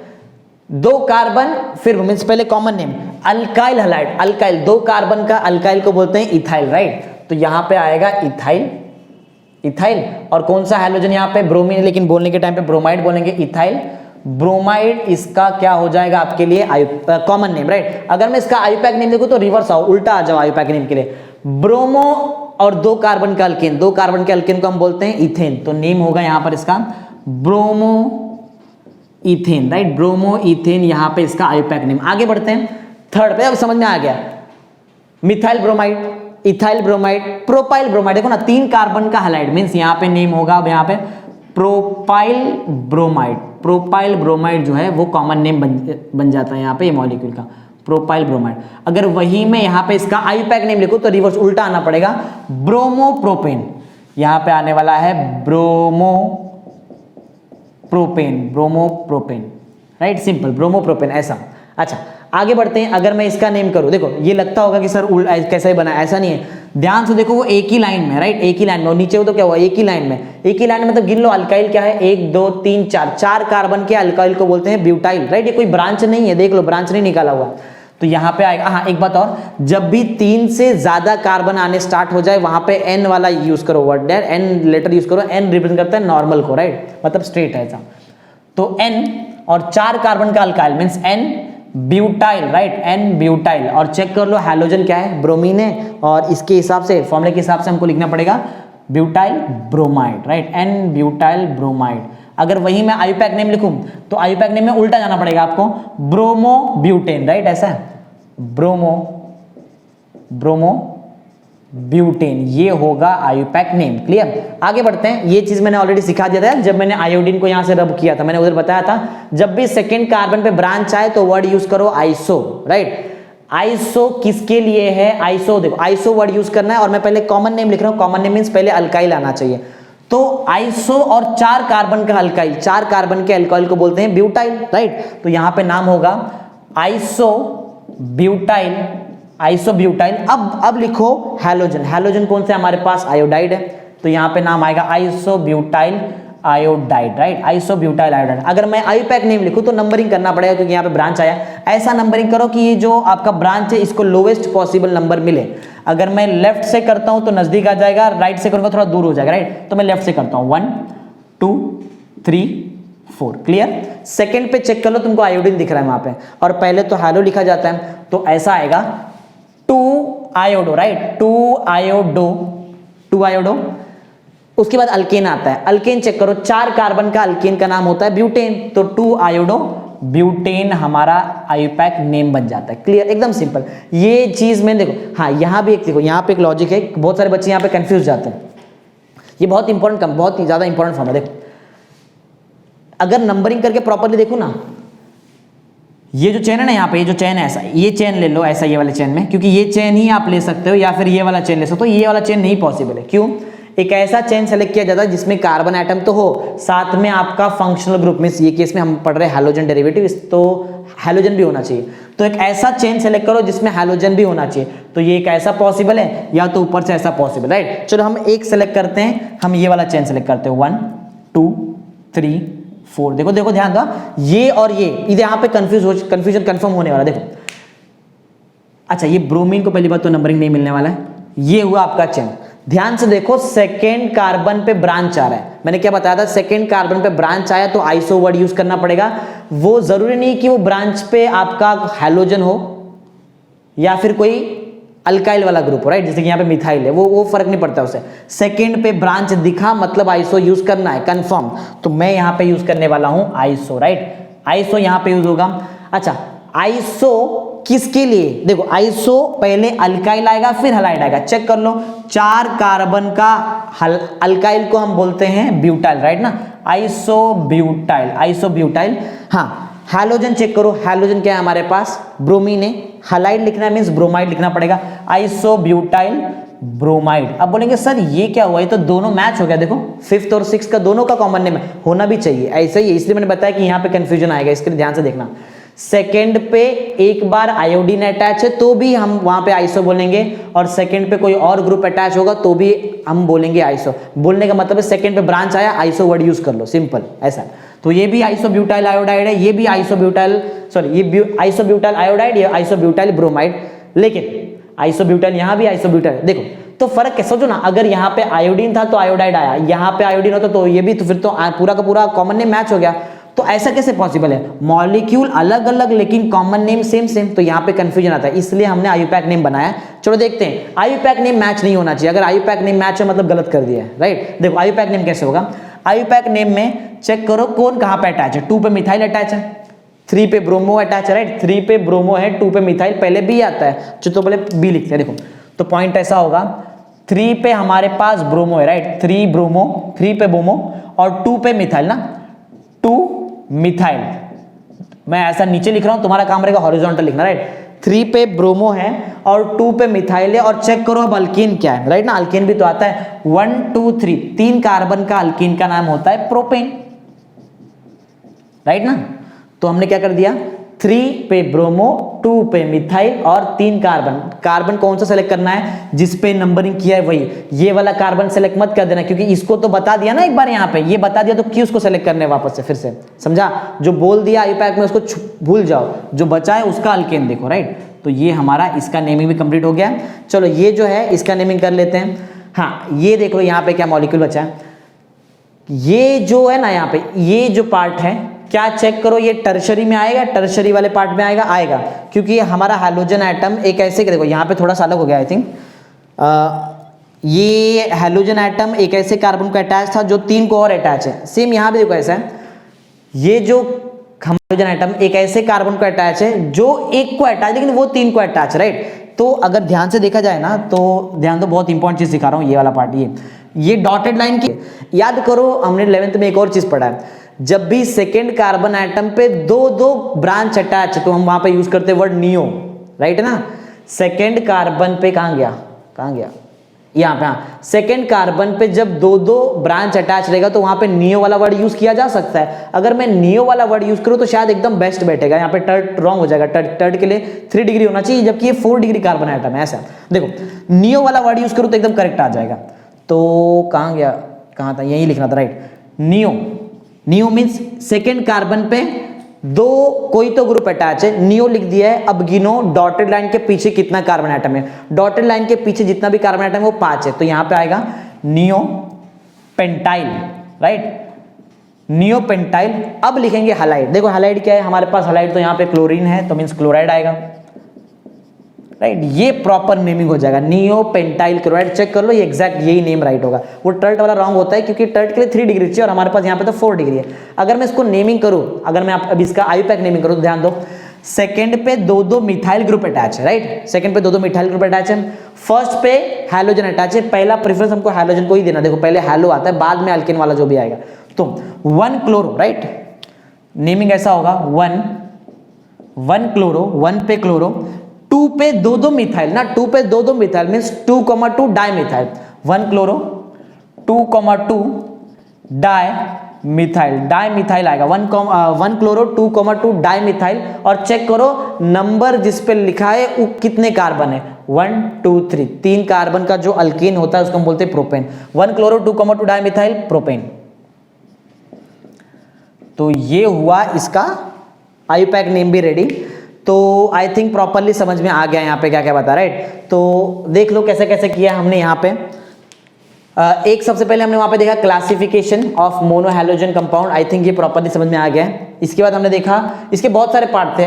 2 कार्बन, फिर मीन्स पहले common name alkyl halide, alkyl 2 carbon का अल्काइल को बोलते हैं इथाइल, राइट। तो यहां पे आएगा इथाइल, इथाइल। और कौन सा हैलोजन यहाँ पे, ब्रोमीन, लेकिन बोलने के टाइम पे ब्रोमाइड बोलेंगे, इथाइल ब्रोमाइड इसका क्या हो जाएगा आपके लिए कॉमन नेम, राइट। अगर मैं इसका आयुपैक नेम देखूं तो रिवर्स आओ, उल्टा आ जाओ आयुपैक नेम के लिए। ब्रोमो और 2 कार्बन का अल्केन, 2 कार्बन के अल्केन को हम बोलते हैं इथेन, तो नेम होगा यहां पर इसका bromo ethane, right. Bromo ethane यहां पे इसका आयुपैक नेम। आगे बढ़ते हैं थर्ड पे, अब समझ में आ गया। Methyl bromide, ethyl bromide, propyl bromide, देखो ना 3 कार्बन का हैलाइड, मींस यहां पे नेम होगा अब यहां पे प्रोपाइल ब्रोमाइड। प्रोपाइल ब्रोमाइड जो है वो कॉमन नेम बन जाता है यहाँ पे ये मॉलिक्यूल का, प्रोपाइल ब्रोमाइड। अगर वही मैं यहाँ पे इसका आयुपैक नेम लिखूं तो रिवर्स उल्टा आना पड़ेगा, ब्रोमोप्रोपेन। यहाँ पे आने वाला है bromopropane, bromopropane, right, simple bromopropane ऐसा। अच्छा आगे बढ़ते हैं। अगर मैं इसका नेम करूं, देखो ये लगता होगा कि सर कैसे बना, ऐसा नहीं है, ध्यान से देखो वो एक ही लाइन में, राइट, एक ही लाइन में। और नीचे वो तो क्या हुआ, एक ही लाइन में, एक ही लाइन में, मतलब गिन लो अल्काइल क्या है, 1 2 3 4, 4 कार्बन के अल्काइल को बोलते हैं ब्यूटाइल, राइट। ये कोई ब्रांच नहीं है, देख लो ब्रांच नहीं निकाला हुआ, तो यहाँ पे आएगा। हाँ एक बात और, जब भी 3 से ज्यादा कार्बन आने स्टार्ट हो जाए वहां पे एन वाला यूज करो word, there N letter use करो, एन रिप्रेजेंट करता है नॉर्मल को, राइट, मतलब स्ट्रेट है ऐसा। तो एन और 4 कार्बन का alkyl means N butyl, right, N butyl. और चेक कर लो हैलोजन क्या है, ब्रोमीन है, और इसके हिसाब से फॉर्मूले के हिसाब से हमको लिखना पड़ेगा butyl bromide, right, N butyl bromide. अगर वही मैं आयुपैक नेम लिखूं तो आयुपैक नेम में उल्टा जाना पड़ेगा आपको, ब्रोमो ब्यूटेन, राइट, ऐसा है, ब्रोमो ब्यूटेन, ये होगा आयुपैक नेम। क्लियर। आगे बढ़ते हैं। ये चीज मैंने ऑलरेडी सिखा दिया था जब मैंने आयोडीन को यहां से रब किया था, मैंने उधर बताया था जब भी सेकंड कार्बन पे ब्रांच आए तो वर्ड यूज करो आइसो, राइट। आइसो किसके लिए है, आइसो देखो, आइसो वर्ड यूज करना है, और मैं पहले कॉमन नेम लिख रहा हूं, कॉमन नेम मींस पहले अल्काइल आना चाहिए। तो आइसो और 4 कार्बन का अल्काइल, 4 कार्बन के अल्काइल को बोलते हैं ब्यूटाइल, राइट। तो यहां पे नाम होगा आइसो ब्यूटाइल, आइसोब्यूटाइल। अब लिखो हैलोजन, हैलोजन कौन से हमारे पास, आयोडाइड है, तो यहां पे नाम आएगा isobutyl iodide, right, isobutyl iodide. अगर मैं आयुपैक नेम लिखूं तो नंबरिंग करना पड़ेगा क्योंकि यहां पे ब्रांच आया, ऐसा नंबरिंग करो कि ये जो आपका ब्रांच है इसको लोवेस्ट पॉसिबल नंबर मिले। अगर मैं लेफ्ट से करता हूं तो नजदीक आ जाएगा, राइट से करूंगा थोड़ा दूर हो जाएगा, राइट, तो मैं लेफ्ट से करता हूं, 1 2 3 4। क्लियर। सेकंड पे चेक कर लो, तुमको आयोडीन दिख रहा है वहां पे, और पहले तो हैलो लिखा जाता है, तो ऐसा आएगा 2 आयोडो, राइट, 2 आयोडो। उसके बाद अल्केन आता है, अल्केन चेक करो, 4 कार्बन का अल्केन का नाम होता है ब्यूटेन, तो 2 आयोडो ब्यूटेन हमारा आयुपैक नेम बन जाता है। क्लियर, एकदम सिंपल। ये चीज में देखो, हाँ यहां भी एक देखो, यहां पे एक लॉजिक है, बहुत सारे बच्चे यहां पे कंफ्यूज जाते हैं, ये बहुत इंपॉर्टेंट, बहुत ही ज्यादा इंपॉर्टेंट फॉर्म है। देखो अगर नंबरिंग करके प्रॉपरली देखो ना, ये जो चेन है ना, यहाँ पे ये जो चेन है ऐसा, ये चेन ले लो ऐसा, ये वाले चेन में, क्योंकि ये चेन ही आप ले सकते हो, या फिर ये वाला चेन ले सकते हो, ये वाला चेन नहीं पॉसिबल है। क्यों? एक ऐसा चेन सेलेक्ट किया जाता है जिसमें कार्बन एटम तो हो, साथ में आपका फंक्शनल ग्रुप में, ये केस में हम पढ़ रहे हैं हैलोजन डेरिवेटिव, तो हैलोजन भी होना चाहिए। तो एक ऐसा चेन सेलेक्ट करो जिसमें हैलोजन भी होना चाहिए, तो ये एक ऐसा पॉसिबल है, या तो ऊपर से ऐसा पॉसिबल, राइट। चलो हम एक सेलेक्ट करते हैं, हम ये वाला चेन सेलेक्ट करते हैं, 1 2 3 4। देखो देखो ध्यान दो, ये और ये यहाँ पे कंफ्यूजन कंफर्म होने वाला। देखो अच्छा, ये ब्रोमीन को पहली बात तो नंबरिंग नहीं मिलने वाला है, ये हुआ आपका चेन। ध्यान से देखो, सेकेंड कार्बन पे ब्रांच आ रहा है, मैंने क्या बताया था, सेकेंड कार्बन पे ब्रांच आया तो आइसो वर्ड यूज करना पड़ेगा। वो जरूरी नहीं कि वो ब्रांच पे आपका हैलोजन हो या फिर कोई अल्काइल वाला ग्रुप हो, राइट, जैसे कि यहाँ पे मिथाइल है, वो फर्क नहीं पड़ता उसे। सेकेंड पे ब्रांच दिखा मतलब आइसो यूज करना है कंफर्म, तो मैं यहाँ पे यूज करने वाला हूं आइसो, राइट, आइसो यहाँ पे यूज होगा। अच्छा, आइसो किसके लिए, देखो आइसो पहले अल्काइल आएगा फिर हैलाइड आएगा, चेक कर लो, 4 कार्बन का अल्काइल को हम बोलते हैं ब्यूटाइल, राइट ना, आइसोब्यूटाइल, आइसोब्यूटाइल। हाँ, हैलोजन चेक करो, हैलोजन क्या है हमारे पास, ब्रोमीन है, हैलाइड लिखना है मींस ब्रोमाइड लिखना पड़ेगा, आइसोब्यूटाइल ब्रोमाइड। अब बोलेंगे सर ये क्या हुआ, ये तो दोनों मैच हो गया, देखो 5th और 6th का दोनों का कॉमन नेम है, होना भी चाहिए, ऐसा ही है, इसलिए मैंने बताया कि यहाँ पे कंफ्यूजन आएगा, इसके लिए ध्यान से देखना। सेकेंड पे एक बार आयोडीन अटैच है तो भी हम वहां पे आइसो बोलेंगे, और सेकेंड पे कोई और ग्रुप अटैच होगा तो भी हम बोलेंगे आइसो। बोलने का मतलब है सेकेंड पे ब्रांच आया, आइसो वर्ड यूज कर लो, सिंपल ऐसा। तो ये भी आइसोब्यूटाइल आयोडाइड है, ये भी आइसोब्यूटाइल, सॉरी ये आइसोब्यूटाइल आयोडाइड, ये आइसोब्यूटाइल ब्रोमाइड, लेकिन आइसोब्यूटाइल यहां भी आइसोब्यूटाइल। देखो तो फर्क कैसे, सोचो ना, अगर यहाँ पे आयोडीन था तो आयोडाइड आया, यहाँ पे आयोडीन होता तो ये भी, तो फिर तो पूरा का पूरा कॉमन नेम मैच हो गया। तो ऐसा कैसे पॉसिबल है, मॉलिक्यूल अलग अलग लेकिन कॉमन नेम सेम सेम, तो यहाँ पे कंफ्यूजन आता है, इसलिए हमने आयुपैक नेम बनाया। चलो देखते हैं, आयुपैक नेम मैच नहीं होना चाहिए, अगर आयुपैक नेम मैच है मतलब गलत कर दिया है, राइट। देखो आयुपैक नेम कैसे होगा, आयुपैक नेम में चेक करो कौन कहाँ पे अटैच है, 2 पे मिथाइल अटैच है, 3 पे ब्रोमो अटैच है, राइट, 3 पे ब्रोमो है, 2 पे मिथाइल, पहले बी आता है, तो पहले बी लिखते हैं। देखो तो पॉइंट ऐसा होगा, 3 पे हमारे पास ब्रोमो है, राइट, 3 ब्रोमो, 3 पे ब्रोमो और 2 पे मिथाइल ना, 2 मिथाइल, मैं ऐसा नीचे लिख रहा हूं, तुम्हारा काम रहेगा हॉरिजॉन्टल लिखना, राइट। 3 पे ब्रोमो है और 2 पे मिथाइल है, और चेक करो अब अल्कीन क्या है, राइट ना, अल्कीन भी तो आता है, 1 2 3 3 कार्बन का अल्कीन का नाम होता है प्रोपेन, राइट ना। तो हमने क्या कर दिया, 3 पे ब्रोमो, 2 पे मिथाइल और 3 कार्बन, कार्बन कौन सा सेलेक्ट करना है, जिस पे नंबरिंग किया है वही, ये वाला कार्बन सेलेक्ट मत कर देना, क्योंकि इसको तो बता दिया ना एक बार, यहाँ पे ये बता दिया तो क्यों उसको सेलेक्ट करने है वापस से, फिर से समझा, जो बोल दिया आयुपैक में उसको भूल जाओ, जो बचा है उसका अल्केन देखो, राइट। तो ये हमारा इसका नेमिंग भी कंप्लीट हो गया। चलो ये जो है इसका नेमिंग कर लेते हैं। हाँ ये देख लो यहाँ पे क्या मॉलिक्यूल बचा है, ये जो है ना यहाँ पे ये जो पार्ट है, क्या चेक करो, ये टर्शरी में आएगा, टर्शरी वाले पार्ट में आएगा, आएगा, क्योंकि हमारा हैलोजन एटम एक ऐसे, देखो यहाँ पे थोड़ा सा अलग हो गया आई थिंक, ये हैलोजन एटम एक ऐसे कार्बन को अटैच था जो 3 को और अटैच है, सेम यहाँ पे देखो ऐसा है, ये जो हैलोजन एटम एक ऐसे कार्बन को अटैच है जो 1 को अटैच, लेकिन वो 3 को अटैच, राइट। तो अगर ध्यान से देखा जाए ना, तो ध्यान दो, बहुत इंपॉर्टेंट चीज सिखा रहा हूँ, ये वाला पार्ट, ये डॉटेड लाइन की याद करो, हमने 11th में एक और चीज पढ़ा है, जब भी सेकेंड कार्बन एटम पे 2 ब्रांच अटैच, तो हम वहां पे यूज करते हैं वर्ड नियो, राइट ना। सेकेंड कार्बन पे कहां गया, यहाँ पे, हाँ, सेकेंड कार्बन पे जब 2 ब्रांच अटैच रहेगा तो वहां पे नियो वाला वर्ड यूज किया जा सकता है। अगर मैं नियो वाला वर्ड यूज करूं तो शायद एकदम बेस्ट बैठेगा, यहाँ पे टर्ट रॉन्ग हो जाएगा, टर्ट के लिए 3 डिग्री होना चाहिए, जबकि ये 4 डिग्री कार्बन एटम है, ऐसा देखो नियो वाला वर्ड यूज करूं तो एकदम करेक्ट आ जाएगा। तो कहाँ था, यही लिखना था, right, neo means second carbon पे 2 कोई तो ग्रुप अटैच है, नियो लिख दिया है। अब गिनो डॉटेड लाइन के पीछे कितना कार्बन एटम है, डॉटेड लाइन के पीछे जितना भी कार्बन एटम है वो 5 है, तो यहां पे आएगा neo pentyl, right, neo pentyl. अब लिखेंगे हैलाइड, देखो हैलाइड क्या है हमारे पास, हैलाइड तो यहाँ पे क्लोरीन है, तो मीन्स क्लोराइड आएगा, राइट, ये प्रॉपर नेमिंग हो जाएगा, नियो पेंटाइल क्लोराइड। चेक कर लो ये एग्जैक्ट यही नेम राइट होगा, वो टर्ट वाला रॉन्ग होता है क्योंकि टर्ट के लिए 3 डिग्री चाहिए और हमारे पास यहाँ पे तो 4 डिग्री है। अगर मैं इसको नेमिंग करूं, अगर मैं अब इसका आयुपैक नेमिंग करूं तो ध्यान दो, सेकंड पे 2 मिथाइल ग्रुप अटैच है, राइट, सेकंड पे 2 मिथाइल ग्रुप अटैच है, फर्स्ट पे हैलोजन अटैच है, पहला प्रेफरेंस हमको हैलोजन को ही देना, देखो पहले हैलो आता है, बाद में अल्केन वाला जो भी आएगा। तो 1 क्लोरो, राइट, नेमिंग ऐसा होगा 1 क्लोरो, 1 पे क्लोरो, 2 पे 2 मिथाइल ना, 2 पे 2 methyl means 2,2 di methyl, 1 chloro 2,2 di methyl आएगा, 1 क्लोरो 2,2 डाई मिथाइल। और चेक करो नंबर जिस पे लिखा है वो कितने कार्बन है, 1 2 3, 3 कार्बन का जो अल्कीन होता है उसको हम बोलते हैं propane, 1 chloro 2,2 di methyl propane. तो ये हुआ इसका आयुपैक नेम भी रेडी। तो आई थिंक प्रॉपरली समझ में आ गया यहाँ पे क्या क्या बता, राइट। तो देख लो कैसे कैसे किया हमने यहाँ पे। एक सबसे पहले हमने वहाँ पे देखा classification of mono halogen compound, I think ये प्रॉपरली समझ में आ गया है। इसके बाद हमने देखा इसके बहुत सारे पार्ट थे,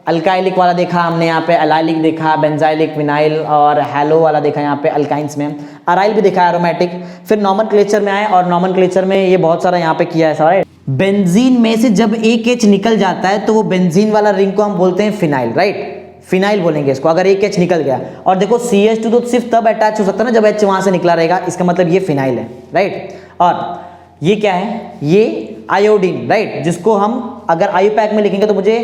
अल्काइलिक वाला देखा हमने यहाँ पे, अलाइलिक देखा, बेंजाइलिक, विनाइल और हैलो वाला देखा यहाँ पे अल्काइंस में, अराइल भी देखा एरोमेटिक। फिर नॉमेनक्लेचर में आए और नॉमेनक्लेचर में ये बहुत सारा यहाँ पे किया है सारा। बेंजीन में से जब एक एच निकल जाता है तो वो बेंजीन वाला रिंग को हम बोलते हैं फिनाइल, राइट, फिनाइल बोलेंगे इसको अगर एक एच निकल गया। और देखो CH2 तो सिर्फ तब अटैच हो सकता है ना जब एच वहां से निकला रहेगा, इसका मतलब ये फिनाइल है, राइट। और ये क्या है, ये आयोडीन, राइट, जिसको हम अगर आयुपैक में लिखेंगे तो मुझे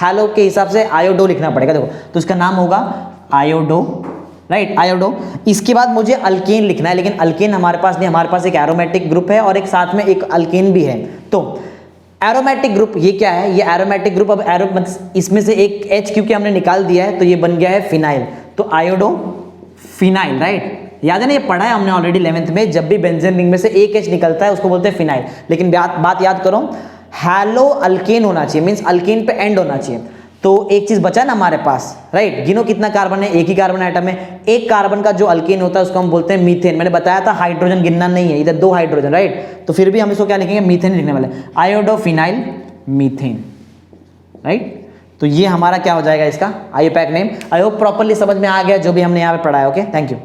हैलो के हिसाब से आयोडो लिखना पड़ेगा, देखो तो इसका नाम होगा आयोडो, राइट, आयोडो। इसके बाद मुझे अल्केन लिखना है, लेकिन अल्केन हमारे पास नहीं, हमारे पास एक एरोमेटिक ग्रुप है और एक साथ में एक अल्केन भी है। तो एरोमेटिक ग्रुप ये क्या है, ये एरोमेटिक ग्रुप, अब इसमें से एक H क्योंकि हमने निकाल दिया है तो ये बन गया है फिनाइल, तो आयोडो फिनाइल, राइट। याद है ना, ये पढ़ा है हमने ऑलरेडी 11th में, जब भी बेंजीन रिंग में से एक H निकलता है उसको बोलते हैं फिनाइल। लेकिन बात याद करो, हैलो अल्केन होना चाहिए, मीन्स अल्केन पे एंड होना चाहिए। तो एक चीज बचा ना हमारे पास, राइट। गिनो कितना कार्बन है, एक ही कार्बन आइटम है। एक कार्बन का जो अल्केन होता है उसको हम बोलते हैं मीथेन। मैंने बताया था हाइड्रोजन गिनना नहीं है, इधर 2 हाइड्रोजन, राइट। तो फिर भी हम इसको क्या लिखेंगे, मीथेन लिखने वाले, आयोडोफिनाइल मीथेन, राइट। तो ये हमारा क्या हो जाएगा इसका IUPAC name. I hope properly समझ में आ गया जो भी हमने यहाँ पे पढ़ा है। Okay, thank you.